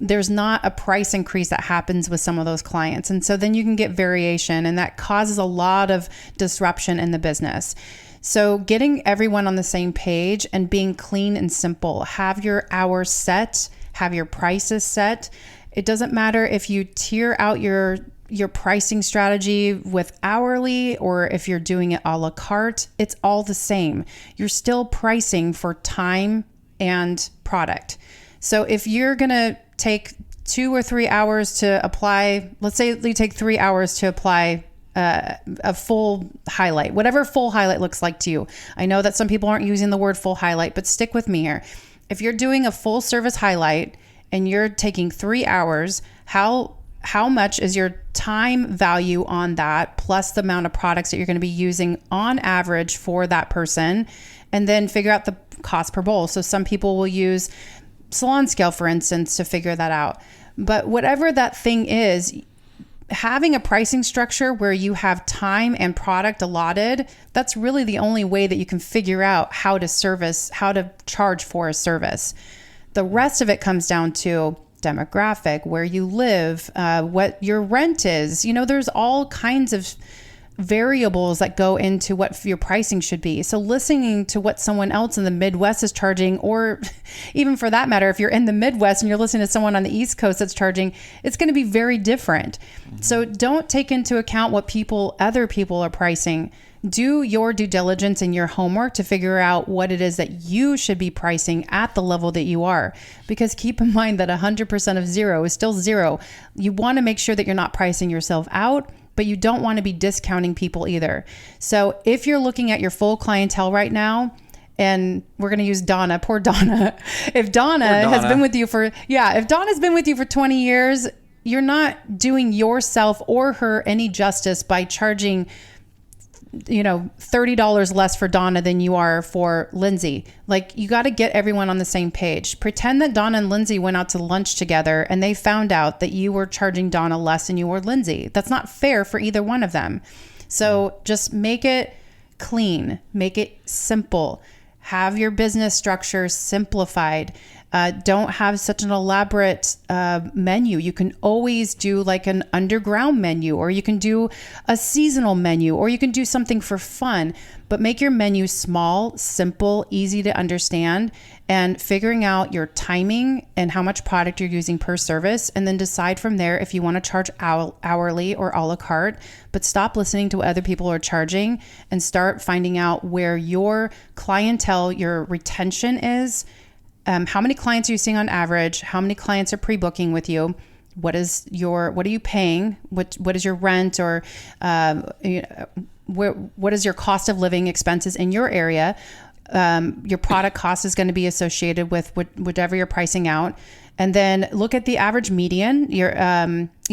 B: there's not a price increase that happens with some of those clients. And so then you can get variation, and that causes a lot of disruption in the business. So getting everyone on the same page and being clean and simple, have your hours set, have your prices set. It doesn't matter if you tier out your pricing strategy with hourly or if you're doing it a la carte, it's all the same. You're still pricing for time and product. So if you're going to take 2 or 3 hours to apply, let's say you take 3 hours to apply a full highlight, whatever full highlight looks like to you. I know that some people aren't using the word full highlight, but stick with me here. If you're doing a full service highlight and you're taking 3 hours, how much is your time value on that, plus the amount of products that you're going to be using on average for that person, and then figure out the cost per bowl. So some people will use Salon scale, for instance, to figure that out. But whatever that thing is, having a pricing structure where you have time and product allotted, that's really the only way that you can figure out how to charge for a service. The rest of it comes down to demographic, where you live, what your rent is. There's all kinds of variables that go into what your pricing should be. So listening to what someone else in the Midwest is charging, or even for that matter, if you're in the Midwest and you're listening to someone on the East Coast that's charging, it's going to be very different. So don't take into account what other people are pricing. Do your due diligence and your homework to figure out what it is that you should be pricing at the level that you are. Because keep in mind that 100% of zero is still zero. You want to make sure that you're not pricing yourself out, but you don't want to be discounting people either. So if you're looking at your full clientele right now, and we're going to use Donna, poor Donna. If Donna has been with you if Donna's been with you for 20 years, you're not doing yourself or her any justice by charging $30 less for Donna than you are for Lindsay. Like, you got to get everyone on the same page. Pretend that Donna and Lindsay went out to lunch together and they found out that you were charging Donna less than you were Lindsay. That's not fair for either one of them. So just make it clean, make it simple, have your business structure simplified. Don't have such an elaborate menu. You can always do like an underground menu, or you can do a seasonal menu, or you can do something for fun, but make your menu small, simple, easy to understand, and figuring out your timing and how much product you're using per service. And then decide from there if you want to charge hourly or a la carte, but stop listening to what other people are charging and start finding out where your clientele, your retention is. How many clients are you seeing on average? How many clients are pre-booking with you? What are you paying? What is your rent, or what is your cost of living expenses in your area? Your product cost is going to be associated with whatever you're pricing out. And then look at the average median. You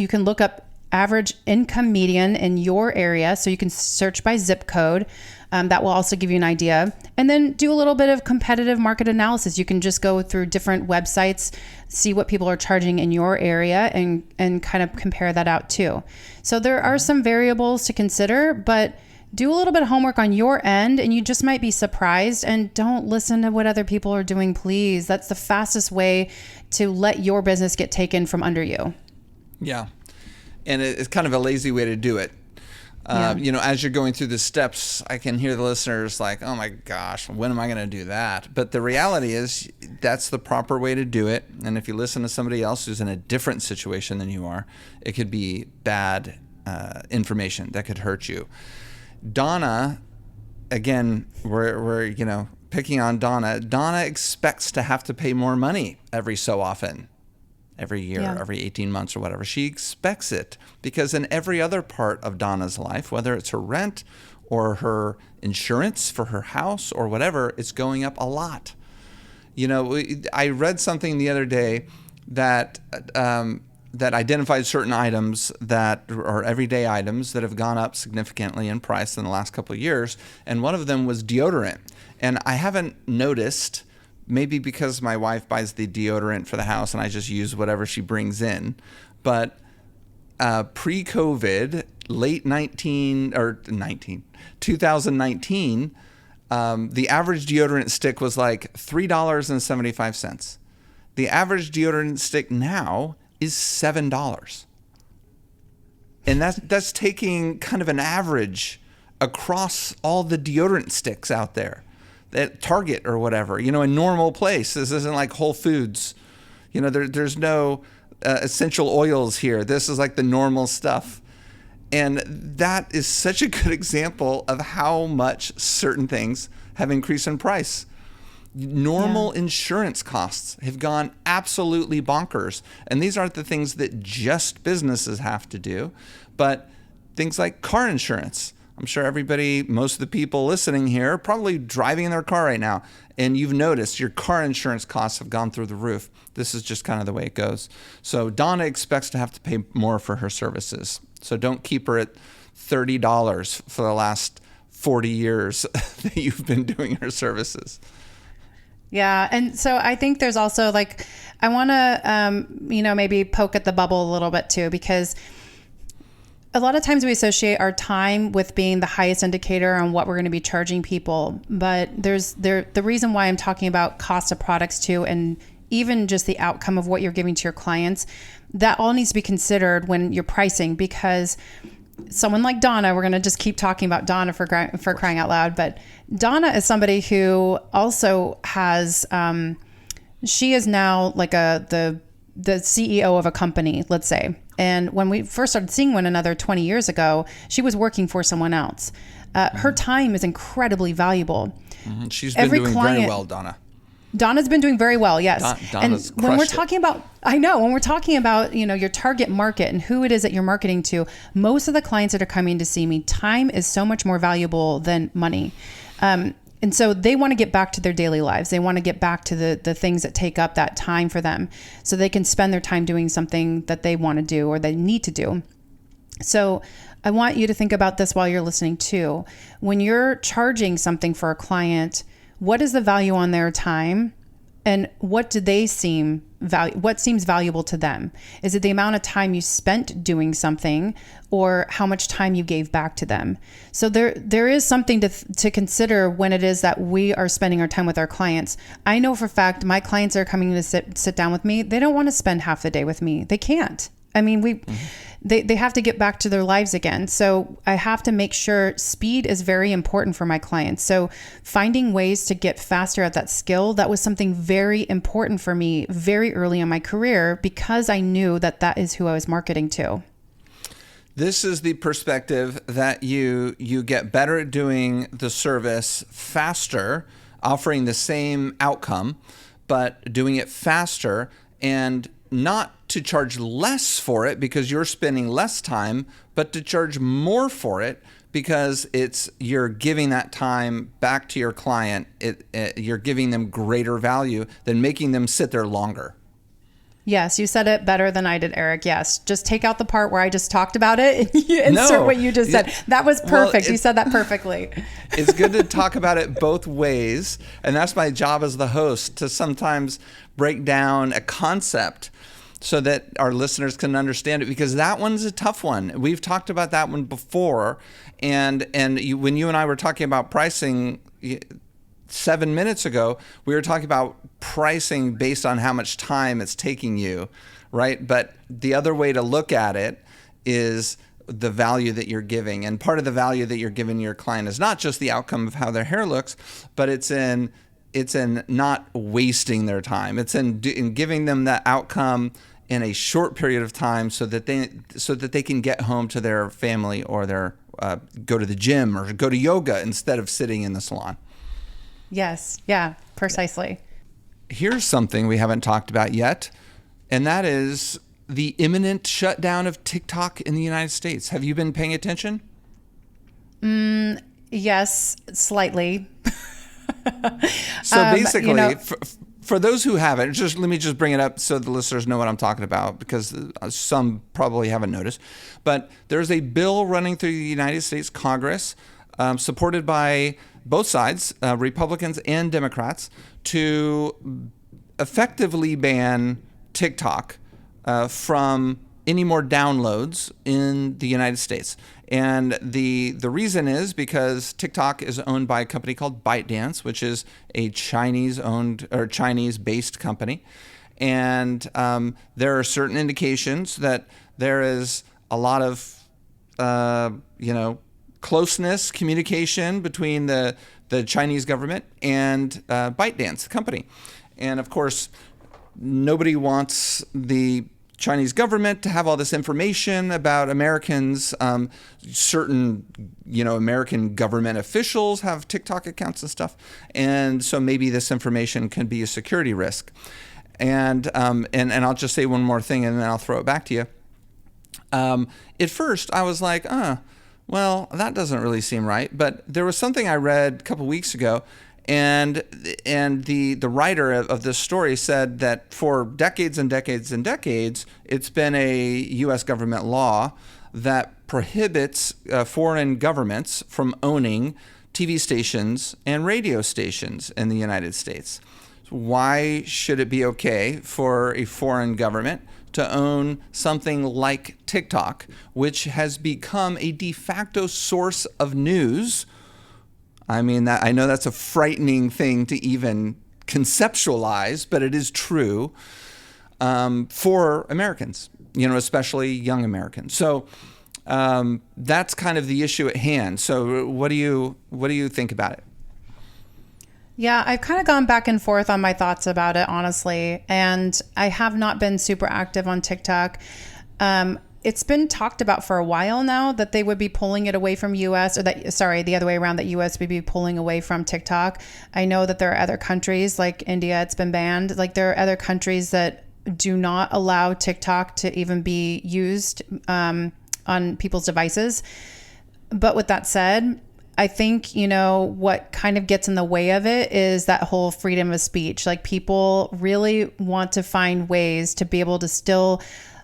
B: can look up average income median in your area. So you can search by zip code. That will also give you an idea. And then do a little bit of competitive market analysis. You can just go through different websites, see what people are charging in your area, and kind of compare that out too. So there are some variables to consider, but do a little bit of homework on your end and you just might be surprised. And don't listen to what other people are doing, please. That's the fastest way to let your business get taken from under you.
A: Yeah. And it's kind of a lazy way to do it. As you're going through the steps, I can hear the listeners like, oh my gosh, when am I going to do that? But the reality is that's the proper way to do it. And if you listen to somebody else who's in a different situation than you are, it could be bad information that could hurt you. Donna, again, we're picking on Donna. Donna expects to have to pay more money every so often. Every year, every 18 months or whatever. She expects it because in every other part of Donna's life, whether it's her rent or her insurance for her house or whatever, it's going up a lot. I read something the other day that identified certain items that are everyday items that have gone up significantly in price in the last couple of years. And one of them was deodorant. And I haven't noticed, maybe because my wife buys the deodorant for the house and I just use whatever she brings in. But pre-COVID, late 2019, the average deodorant stick was like $3.75. The average deodorant stick now is $7. And that's taking kind of an average across all the deodorant sticks out there at Target or whatever, a normal place. This isn't like Whole Foods. There's no essential oils here. This is like the normal stuff. And that is such a good example of how much certain things have increased in price. Normal insurance costs have gone absolutely bonkers. And these aren't the things that just businesses have to do, but things like car insurance. I'm sure most of the people listening here are probably driving in their car right now, and you've noticed your car insurance costs have gone through the roof. This is just kind of the way it goes. So Donna expects to have to pay more for her services. So don't keep her at $30 for the last 40 years that you've been doing her services.
B: Yeah. And so I think there's also I want to, maybe poke at the bubble a little bit too, because a lot of times we associate our time with being the highest indicator on what we're going to be charging people. But the reason why I'm talking about cost of products too, and even just the outcome of what you're giving to your clients, that all needs to be considered when you're pricing, because someone like Donna, we're going to just keep talking about Donna for crying out loud. But Donna is somebody who also has, she is now like the CEO of a company, let's say. And when we first started seeing one another 20 years ago, she was working for someone else. Her time is incredibly valuable.
A: Mm-hmm. She's been doing very well, Donna.
B: Donna's been doing very well, yes.
A: Donna's
B: and when we're talking about, when we're talking about, your target market and who it is that you're marketing to, most of the clients that are coming to see me, time is so much more valuable than money. And so they want to get back to their daily lives. They want to get back to the things that take up that time for them, so they can spend their time doing something that they want to do or they need to do. So I want you to think about this while you're listening too. When you're charging something for a client, what is the value on their time, and what seems valuable to them? Is it the amount of time you spent doing something, or how much time you gave back to them? So there is something to consider when it is that we are spending our time with our clients. I know for a fact my clients are coming to sit down with me. They don't want to spend half the day with me. They can't. I mean, they have to get back to their lives again. So I have to make sure speed is very important for my clients. So finding ways to get faster at that skill, that was something very important for me very early in my career, because I knew that is who I was marketing to.
A: This is the perspective that you get better at doing the service faster, offering the same outcome, but doing it faster, and not to charge less for it because you're spending less time, but to charge more for it because you're giving that time back to your client. You're giving them greater value than making them sit there longer.
B: Yes, you said it better than I did, Eric. Yes, just take out the part where I just talked about it and you insert what you just said. That was perfect. You said that perfectly.
A: It's good to talk about it both ways, and that's my job as the host, to sometimes break down a concept so that our listeners can understand it, because that one's a tough one. We've talked about that one before, and when you and I were talking about pricing 7 minutes ago, we were talking about pricing based on how much time it's taking you, right? But the other way to look at it is the value that you're giving. And part of the value that you're giving your client is not just the outcome of how their hair looks, but it's in not wasting their time. It's in giving them that outcome in a short period of time, so that they can get home to their family, or go to the gym or go to yoga instead of sitting in the salon.
B: Yes. Yeah, precisely.
A: Here's something we haven't talked about yet, and that is the imminent shutdown of TikTok in the United States. Have you been paying attention?
B: Yes, slightly.
A: So basically, for those who haven't, let me bring it up so the listeners know what I'm talking about, because some probably haven't noticed. But there's a bill running through the United States Congress, supported by both sides, Republicans and Democrats, to effectively ban TikTok from any more downloads in the United States. And the reason is because TikTok is owned by a company called ByteDance, which is a Chinese-owned or Chinese-based company. And there are certain indications that there is a lot of, closeness, communication between the Chinese government and ByteDance, the company. And of course, nobody wants the Chinese government to have all this information about Americans. Certain, American government officials have TikTok accounts and stuff. And so maybe this information can be a security risk. And I'll just say one more thing and then I'll throw it back to you. At first, I was like, well, that doesn't really seem right. But there was something I read a couple weeks ago, and the writer of this story said that for decades and decades and decades, it's been a U.S. government law that prohibits foreign governments from owning TV stations and radio stations in the United States. Why should it be okay for a foreign government to own something like TikTok, which has become a de facto source of news? I mean, I know that's a frightening thing to even conceptualize, but it is true for Americans, especially young Americans. So that's kind of the issue at hand. So what do you think about it?
B: Yeah, I've kind of gone back and forth on my thoughts about it, honestly. And I have not been super active on TikTok. It's been talked about for a while now that they would be pulling it away from US, or the other way around, that US would be pulling away from TikTok. I know that there are other countries like India, it's been banned. Like there are other countries that do not allow TikTok to even be used on people's devices. But with that said, I think, what kind of gets in the way of it is that whole freedom of speech. Like people really want to find ways to be able to still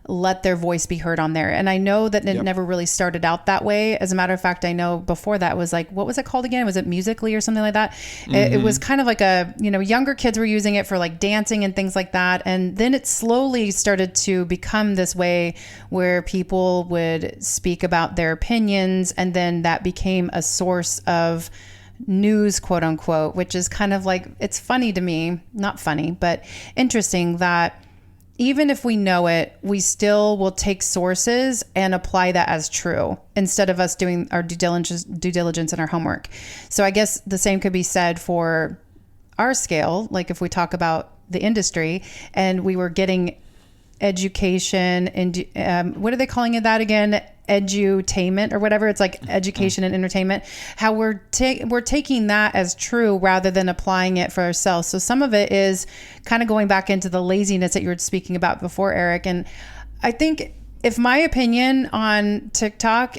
B: let their voice be heard on there. And I know that it never really started out that way. As a matter of fact, I know before that was like, what was it called again? Was it Musical.ly or something like that? Mm-hmm. It was kind of like younger kids were using it for like dancing and things like that. And then it slowly started to become this way where people would speak about their opinions. And then that became a source of news, quote unquote, which is kind of like, it's funny to me, not funny, but interesting that even if we know it, we still will take sources and apply that as true instead of us doing our due diligence and our homework. So I guess the same could be said for our scale. Like if we talk about the industry and we were getting education and what are they calling it that again? Edutainment or whatever. It's like education and entertainment. How we're taking that as true rather than applying it for ourselves. So some of it is kind of going back into the laziness that you were speaking about before, Eric. And I think if my opinion on TikTok,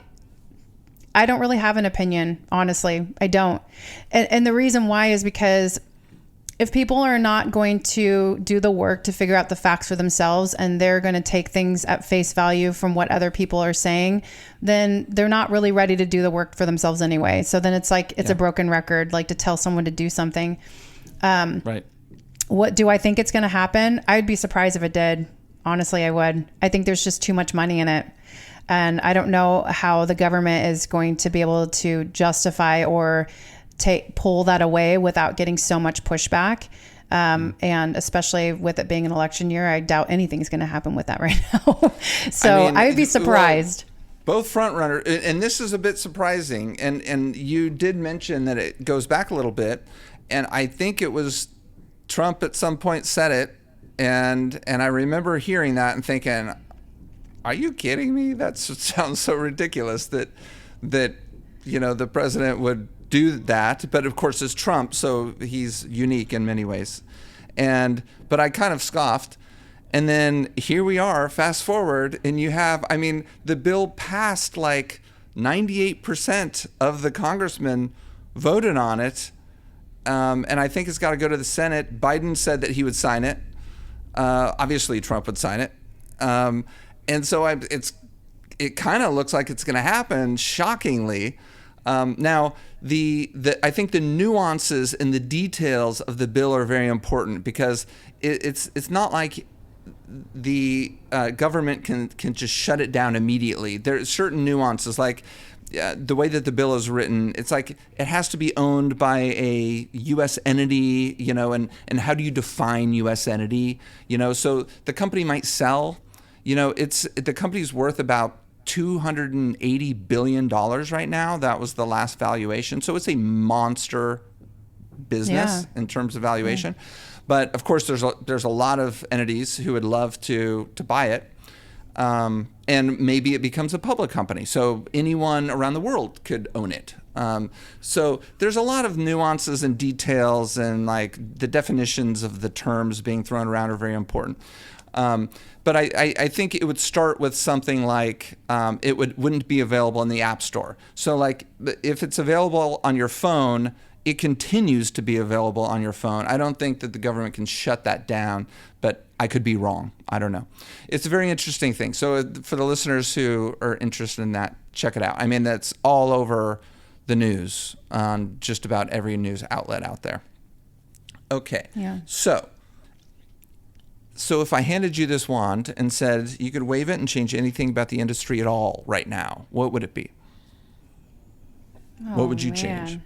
B: I don't really have an opinion, honestly. I don't. And the reason why is because if people are not going to do the work to figure out the facts for themselves and they're going to take things at face value from what other people are saying, then they're not really ready to do the work for themselves anyway. So then it's like, it's a broken record, like to tell someone to do something.
A: Right.
B: What do I think it's going to happen? I'd be surprised if it did. Honestly, I would. I think there's just too much money in it. And I don't know how the government is going to be able to justify or pull that away without getting so much pushback. And especially with it being an election year, I doubt anything's going to happen with that right now. So I would be surprised.
A: Well, both front runners, and this is a bit surprising. And you did mention that it goes back a little bit. And I think it was Trump at some point said it. And I remember hearing that and thinking, are you kidding me? That sounds so ridiculous that the president would do that. But of course it's Trump, so he's unique in many ways. But I kind of scoffed. And then here we are, fast forward, and you have, the bill passed like 98% of the congressmen voted on it. And I think it's got to go to the Senate. Biden said that he would sign it. Obviously Trump would sign it. And so it kind of looks like it's going to happen, shockingly. Now, I think the nuances and the details of the bill are very important because it's not like the government can just shut it down immediately. There are certain nuances, like the way that the bill is written, it's like it has to be owned by a U.S. entity, and how do you define U.S. entity? So the company might sell, the company's worth about $280 billion right now. That was the last valuation. So it's a monster business in terms of valuation. But of course, there's a lot of entities who would love to buy it. And maybe it becomes a public company. So anyone around the world could own it. So there's a lot of nuances and details, and like the definitions of the terms being thrown around are very important. But I think it would start with something like it wouldn't be available in the App Store. So like if it's available on your phone, it continues to be available on your phone. I don't think that the government can shut that down, but I could be wrong. I don't know. It's a very interesting thing. So for the listeners who are interested in that, check it out. I mean, that's all over the news on just about every news outlet out there. Okay.
B: Yeah.
A: So if I handed you this wand and said you could wave it and change anything about the industry at all right now, what would it be? What would you change?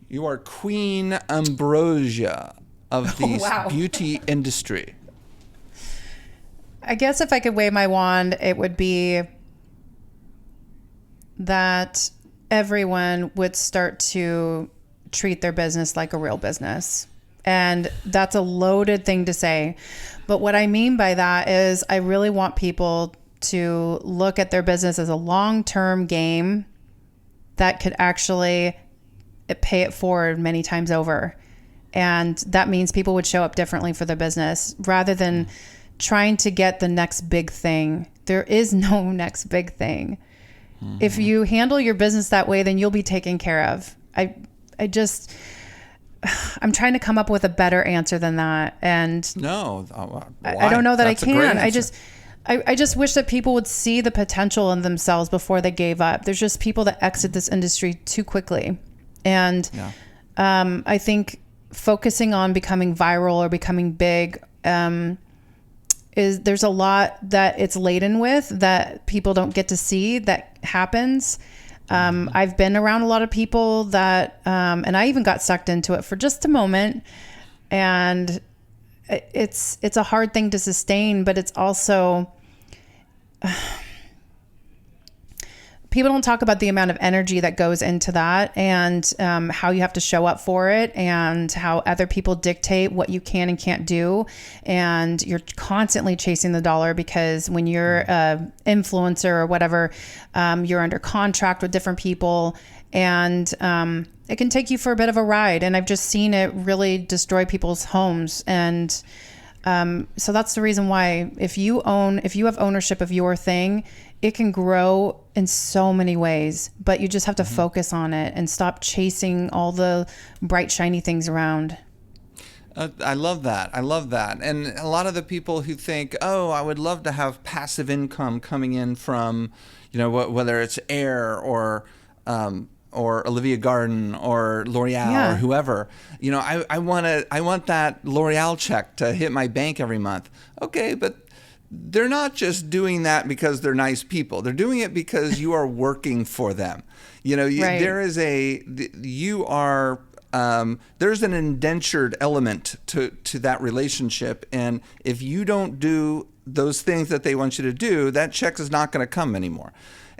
A: You are Queen Ambrosia of the beauty industry.
B: I guess if I could wave my wand, it would be that everyone would start to treat their business like a real business. And that's a loaded thing to say. But what I mean by that is I really want people to look at their business as a long-term game that could actually pay it forward many times over. And that means people would show up differently for their business rather than trying to get the next big thing. There is no next big thing. Mm-hmm. If you handle your business that way, then you'll be taken care of. I'm trying to come up with a better answer than that. And
A: no,
B: I don't know that that's I can. I just wish that people would see the potential in themselves before they gave up. There's just people that exit this industry too quickly. And I think focusing on becoming viral or becoming big there's a lot that it's laden with that people don't get to see that happens. I've been around a lot of people that, and I even got sucked into it for just a moment, and it's a hard thing to sustain, but it's also, people don't talk about the amount of energy that goes into that, and how you have to show up for it, and how other people dictate what you can and can't do. And you're constantly chasing the dollar because when you're an influencer or whatever, you're under contract with different people, and it can take you for a bit of a ride. And I've just seen it really destroy people's homes. And so that's the reason why if you have ownership of your thing, it can grow in so many ways, but you just have to focus on it and stop chasing all the bright, shiny things around.
A: I love that. And a lot of the people who think, oh, I would love to have passive income coming in from, whether it's Air or Olivia Garden or L'Oreal or whoever, I want that L'Oreal check to hit my bank every month. Okay, but they're not just doing that because they're nice people. They're doing it because you are working for them. Right. There's an indentured element to that relationship. And if you don't do those things that they want you to do, that check is not going to come anymore.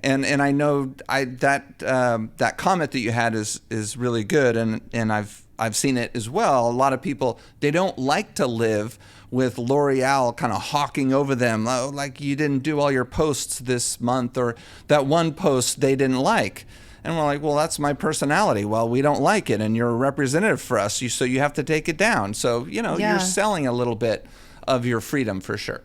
A: And I know that comment that you had is really good. And I've seen it as well. A lot of people, they don't like to live with L'Oreal kind of hawking over them, like you didn't do all your posts this month, or that one post they didn't like. And we're like, well, that's my personality. Well, we don't like it, and you're a representative for us, so you have to take it down. So, you're selling a little bit of your freedom for sure.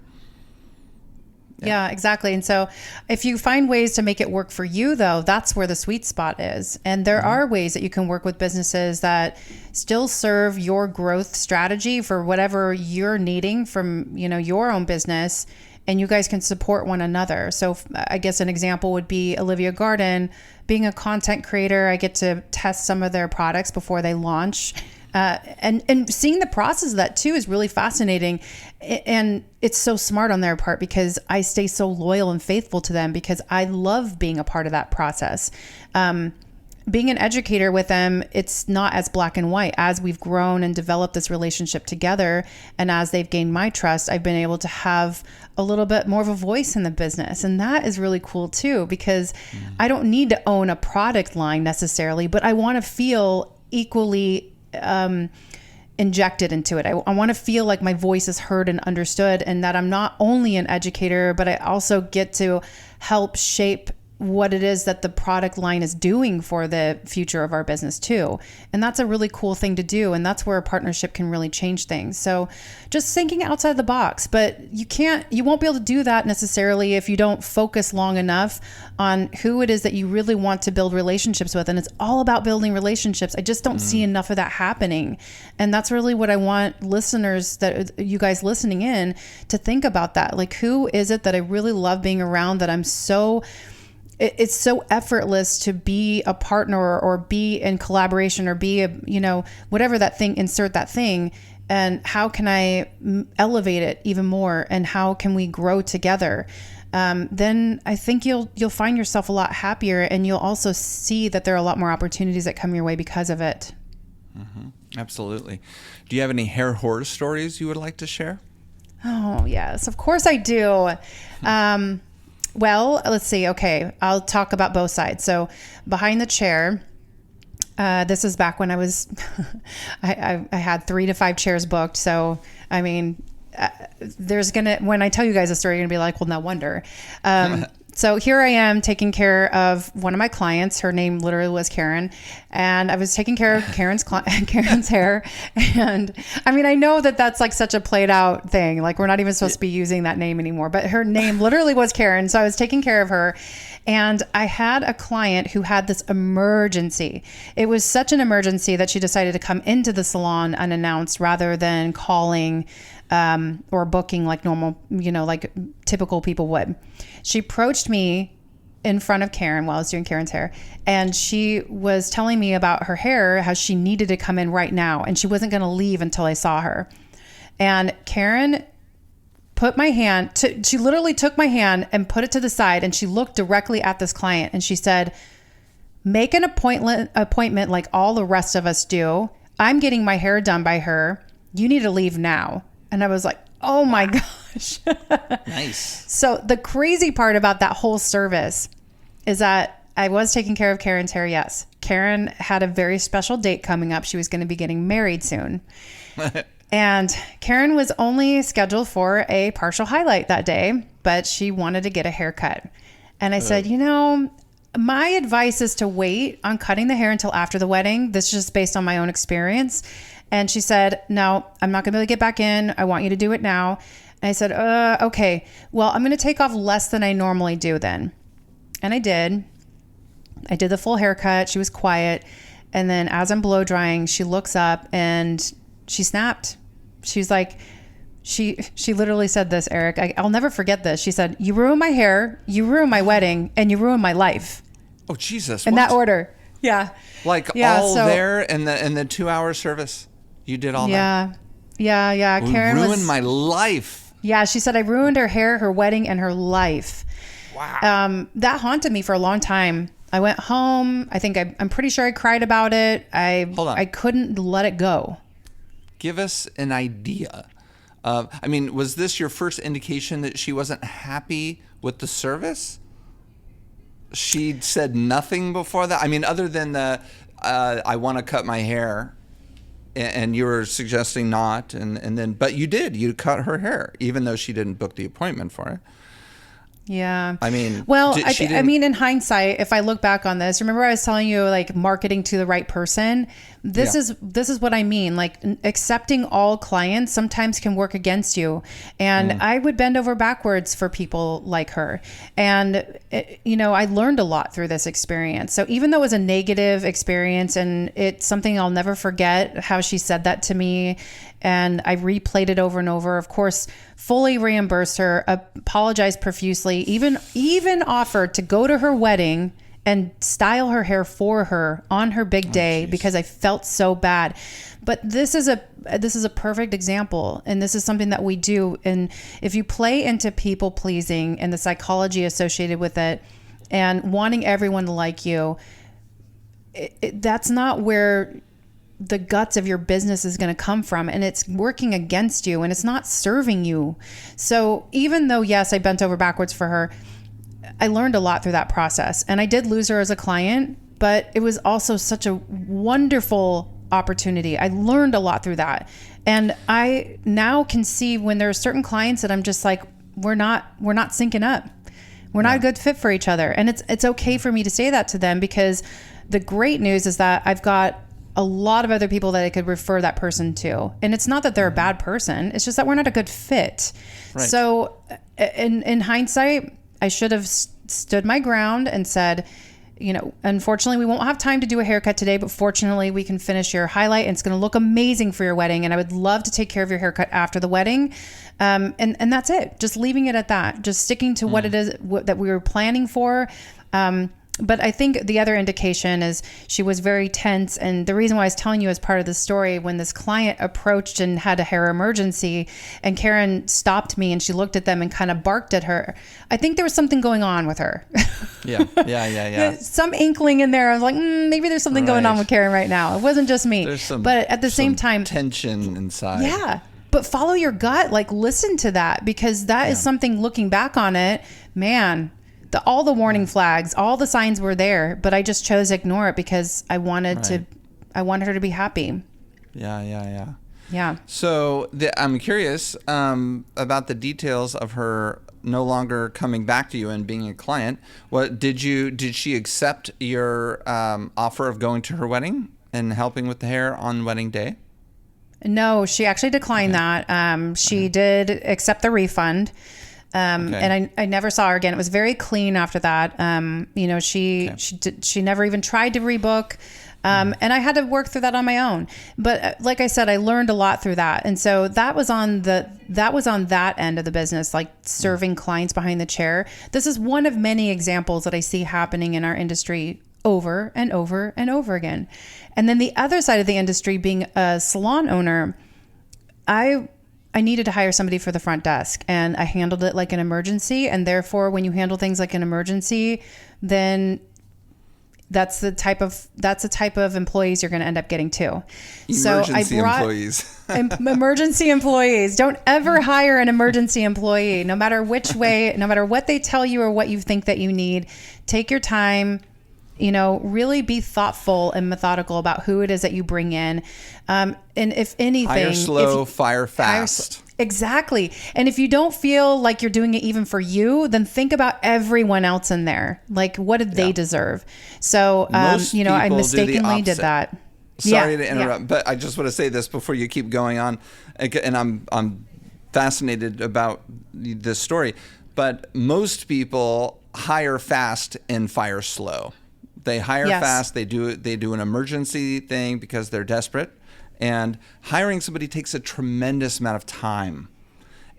B: Yeah, exactly. And so if you find ways to make it work for you, though, that's where the sweet spot is. And there are ways that you can work with businesses that still serve your growth strategy for whatever you're needing from, your own business, and you guys can support one another. So I guess an example would be Olivia Garden. Being a content creator, I get to test some of their products before they launch. And seeing the process of that too is really fascinating. And it's so smart on their part because I stay so loyal and faithful to them because I love being a part of that process. Being an educator with them, it's not as black and white. As we've grown and developed this relationship together, and as they've gained my trust, I've been able to have a little bit more of a voice in the business. And that is really cool too, because I don't need to own a product line necessarily, but I want to feel equally injected into it. I want to feel like my voice is heard and understood, and that I'm not only an educator, but I also get to help shape what it is that the product line is doing for the future of our business too. And that's a really cool thing to do. And that's where a partnership can really change things. So just thinking outside the box, but you won't be able to do that necessarily if you don't focus long enough on who it is that you really want to build relationships with. And it's all about building relationships. I just don't see enough of that happening. And that's really what I want listeners, that you guys listening in, to think about that. Like, who is it that I really love being around, that it's so effortless to be a partner or be in collaboration or be whatever that thing, insert that thing. And how can I elevate it even more? And how can we grow together? Then I think you'll find yourself a lot happier, and you'll also see that there are a lot more opportunities that come your way because of it.
A: Mm-hmm. Absolutely. Do you have any hair horror stories you would like to share?
B: Oh, yes, of course I do. Well, let's see. Okay, I'll talk about both sides. So behind the chair, this is back when I was, I had 3 to 5 chairs booked. So, I mean, when I tell you guys a story, you're gonna be like, well, no wonder. So here I am taking care of one of my clients. Her name literally was Karen. And I was taking care of Karen's hair. And I mean, I know that that's like such a played out thing. Like, we're not even supposed to be using that name anymore, but her name literally was Karen. So I was taking care of her. And I had a client who had this emergency. It was such an emergency that she decided to come into the salon unannounced rather than calling or booking like normal, like typical people would. She approached me in front of Karen while I was doing Karen's hair. And she was telling me about her hair, how she needed to come in right now. And she wasn't going to leave until I saw her. And Karen she literally took my hand and put it to the side. And she looked directly at this client. And she said, make an appointment like all the rest of us do. I'm getting my hair done by her. You need to leave now. And I was like, oh my gosh.
A: Nice.
B: So the crazy part about that whole service is that I was taking care of Karen's hair. Yes. Karen had a very special date coming up. She was going to be getting married soon. And Karen was only scheduled for a partial highlight that day, but she wanted to get a haircut. And I said, my advice is to wait on cutting the hair until after the wedding. This is just based on my own experience. And she said, no, I'm not going to be able to get back in. I want you to do it now. And I said, okay, well, I'm going to take off less than I normally do then. And I did. I did the full haircut. She was quiet. And then as I'm blow drying, she looks up and she snapped. She's like, she literally said this, Eric, I'll never forget this. She said, you ruined my hair, you ruined my wedding, and you ruined my life.
A: Oh, Jesus.
B: In that order. Yeah.
A: There in the 2-hour service. You did all that.
B: Yeah. Karen
A: ruined my life.
B: Yeah. She said I ruined her hair, her wedding, and her life.
A: Wow.
B: That haunted me for a long time. I went home. I think I'm pretty sure I cried about it.
A: Hold on.
B: I couldn't let it go.
A: Give us an idea. Was this your first indication that she wasn't happy with the service? She said nothing before that? I mean, other than I want to cut my hair, and you were suggesting not, and then, but you did. You cut her hair, even though she didn't book the appointment for it.
B: Yeah.
A: I mean,
B: well, in hindsight, if I look back on this, remember I was telling you, like, marketing to the right person. This is what I mean. Like, accepting all clients sometimes can work against you. And I would bend over backwards for people like her. And, I learned a lot through this experience. So even though it was a negative experience, and it's something I'll never forget how she said that to me, and I replayed it over and over, of course, fully reimbursed her, apologized profusely, even offered to go to her wedding and style her hair for her on her big day because I felt so bad. But this is a perfect example, and this is something that we do. And if you play into people pleasing and the psychology associated with it and wanting everyone to like you, that's not where the guts of your business is going to come from, and it's working against you and it's not serving you. So even though, yes, I bent over backwards for her, I learned a lot through that process, and I did lose her as a client, but it was also such a wonderful opportunity. I learned a lot through that. And I now can see when there are certain clients that I'm just like, we're not syncing up. We're not a good fit for each other. And it's okay for me to say that to them, because the great news is that I've got a lot of other people that I could refer that person to. And it's not that they're a bad person. It's just that we're not a good fit. Right. So in hindsight, I should have stood my ground and said, you know, unfortunately, we won't have time to do a haircut today, but fortunately, we can finish your highlight and it's going to look amazing for your wedding. And I would love to take care of your haircut after the wedding. And that's it. Just leaving it at that. Just sticking to what it is that we were planning for. But I think the other indication is she was very tense. And the reason why I was telling you as part of the story, when this client approached and had a hair emergency and Karen stopped me and she looked at them and kind of barked at her, I think there was something going on with her. Yeah. Some inkling in there. I was like, maybe there's something going on with Karen right now. It wasn't just me. But at the same time,
A: tension inside.
B: Yeah. But follow your gut, like listen to that, because that is something, looking back on it, man, all the warning flags, all the signs were there, but I just chose to ignore it because I wanted her to be happy.
A: Yeah. So I'm curious about the details of her no longer coming back to you and being a client. What did she accept your offer of going to her wedding and helping with the hair on wedding day?
B: No, she actually declined that. She did accept the refund. And I never saw her again. It was very clean after that. You know, she never even tried to rebook. And I had to work through that on my own. But like I said, I learned a lot through that. And so that was on that end of the business, like serving clients behind the chair. This is one of many examples that I see happening in our industry over and over and over again. And then the other side of the industry, being a salon owner, I needed to hire somebody for the front desk, and I handled it like an emergency. And therefore, when you handle things like an emergency, then that's the type of employees you're going to end up getting too.
A: Emergency employees.
B: Emergency employees. Don't ever hire an emergency employee, no matter which way, no matter what they tell you or what you think that you need. Take your time. You know, really be thoughtful and methodical about who it is that you bring in. And if anything,
A: hire slow, fire fast.
B: Exactly. And if you don't feel like you're doing it even for you, then think about everyone else in there. Like, what did they deserve? So, you know, I mistakenly did that.
A: Sorry to interrupt, but I just want to say this before you keep going on. And I'm fascinated about this story. But most people hire fast and fire slow. They hire fast. They do an emergency thing because they're desperate. And hiring somebody takes a tremendous amount of time,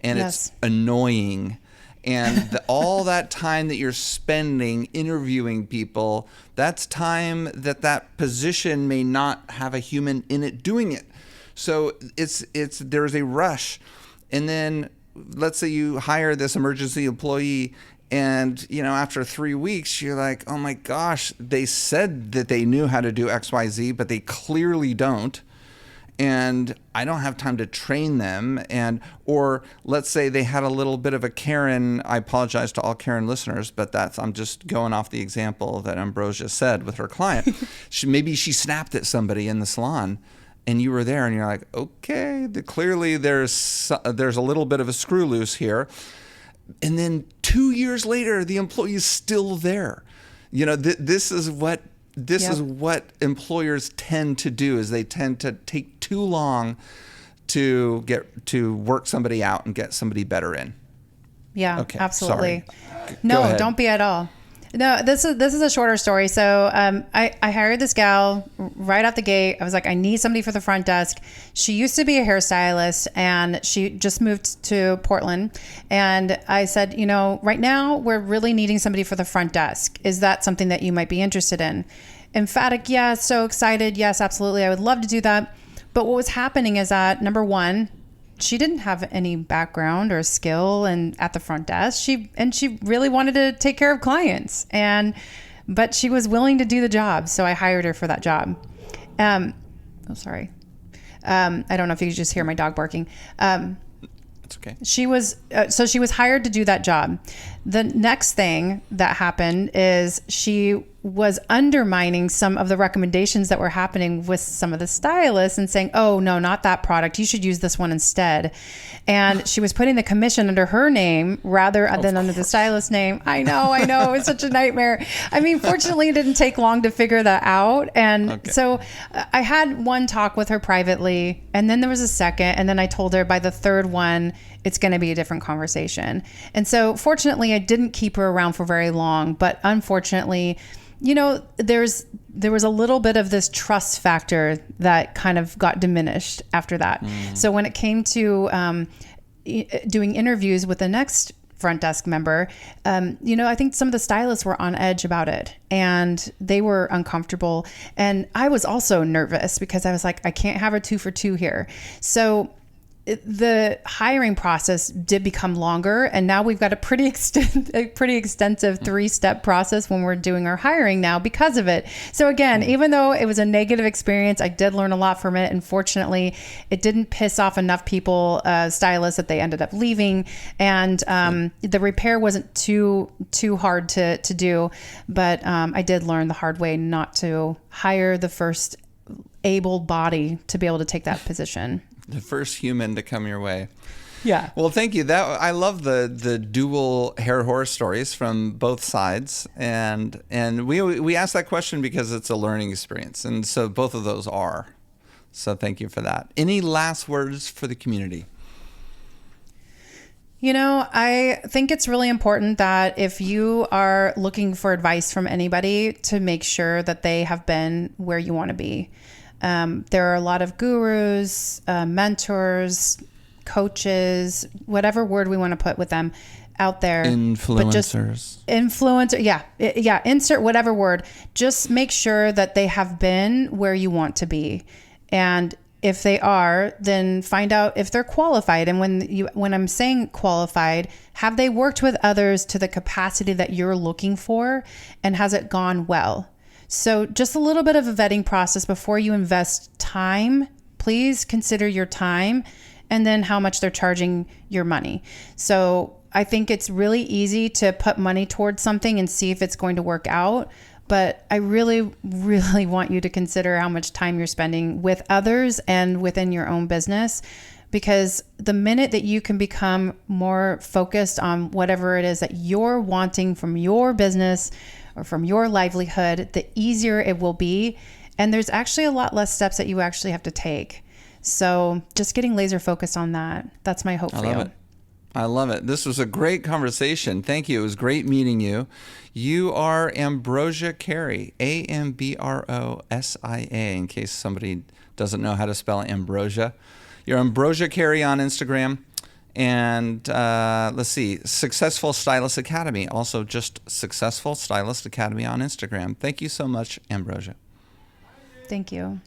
A: and it's annoying. And all that time that you're spending interviewing people, that's time that position may not have a human in it doing it. So there's a rush. And then let's say you hire this emergency employee, and, you know, after 3 weeks, you're like, oh my gosh, they said that they knew how to do X, Y, Z, but they clearly don't. And I don't have time to train them. Or let's say they had a little bit of a Karen. I apologize to all Karen listeners, but I'm just going off the example that Ambrosia said with her client. Maybe she snapped at somebody in the salon, and you were there, and you're like, okay, clearly there's a little bit of a screw loose here. And then 2 years later, the employee is still there. You know, this is what employers tend to do, is they tend to take too long to work somebody out and get somebody better in.
B: Yeah,
A: okay,
B: absolutely.
A: Sorry.
B: No, don't be at all. No, this is a shorter story. So I hired this gal right out the gate. I was like, I need somebody for the front desk. She used to be a hairstylist and she just moved to Portland. And I said, right now we're really needing somebody for the front desk. Is that something that you might be interested in? Emphatic, yes. So excited. Yes, absolutely. I would love to do that. But what was happening is that, number one, she didn't have any background or skill at the front desk. She really wanted to take care of clients, but she was willing to do the job. So I hired her for that job. Sorry. I don't know if you could just hear my dog barking.
A: It's okay.
B: She was hired to do that job. The next thing that happened is she was undermining some of the recommendations that were happening with some of the stylists and saying, oh, no, not that product. You should use this one instead. And she was putting the commission under her name rather than under the stylist name. I know. It was such a nightmare. I mean, fortunately, it didn't take long to figure that out. And so I had one talk with her privately, and then there was a second. And then I told her by the third one, it's going to be a different conversation. And so fortunately, I didn't keep her around for very long. But unfortunately, there was a little bit of this trust factor that kind of got diminished after that. So when it came to doing interviews with the next front desk member, I think some of the stylists were on edge about it and they were uncomfortable. And I was also nervous because I was like, I can't have a 2 for 2 here. So the hiring process did become longer, and now we've got a pretty extensive 3-step process when we're doing our hiring now because of it. So again, even though it was a negative experience, I did learn a lot from it, and fortunately, it didn't piss off enough people, stylists, that they ended up leaving, and the repair wasn't too hard to do, but I did learn the hard way not to hire the first able body to be able to take that position.
A: The first human to come your way.
B: Yeah.
A: Well, thank you. I love the dual hair horror stories from both sides, and we asked that question because it's a learning experience, and so both of those are. So thank you for that. Any last words for the community?
B: I think it's really important that if you are looking for advice from anybody, to make sure that they have been where you want to be. There are a lot of gurus, mentors, coaches, whatever word we want to put with them out there.
A: Influencers.
B: Influencer. Yeah. Insert whatever word. Just make sure that they have been where you want to be. And if they are, then find out if they're qualified. And when I'm saying qualified, have they worked with others to the capacity that you're looking for? And has it gone well? So just a little bit of a vetting process before you invest time. Please consider your time and then how much they're charging your money. So I think it's really easy to put money towards something and see if it's going to work out. But I really, really want you to consider how much time you're spending with others and within your own business. Because the minute that you can become more focused on whatever it is that you're wanting from your business or from your livelihood, the easier it will be. And there's actually a lot less steps that you actually have to take. So just getting laser focused on that. That's my hope for you.
A: I love it. This was a great conversation. Thank you. It was great meeting you. You are Ambrosia Carey, Ambrosia, in case somebody doesn't know how to spell Ambrosia. You're Ambrosia Carey on Instagram. And let's see, Successful Stylist Academy, also just Successful Stylist Academy on Instagram. Thank you so much, Ambrosia.
B: Thank you.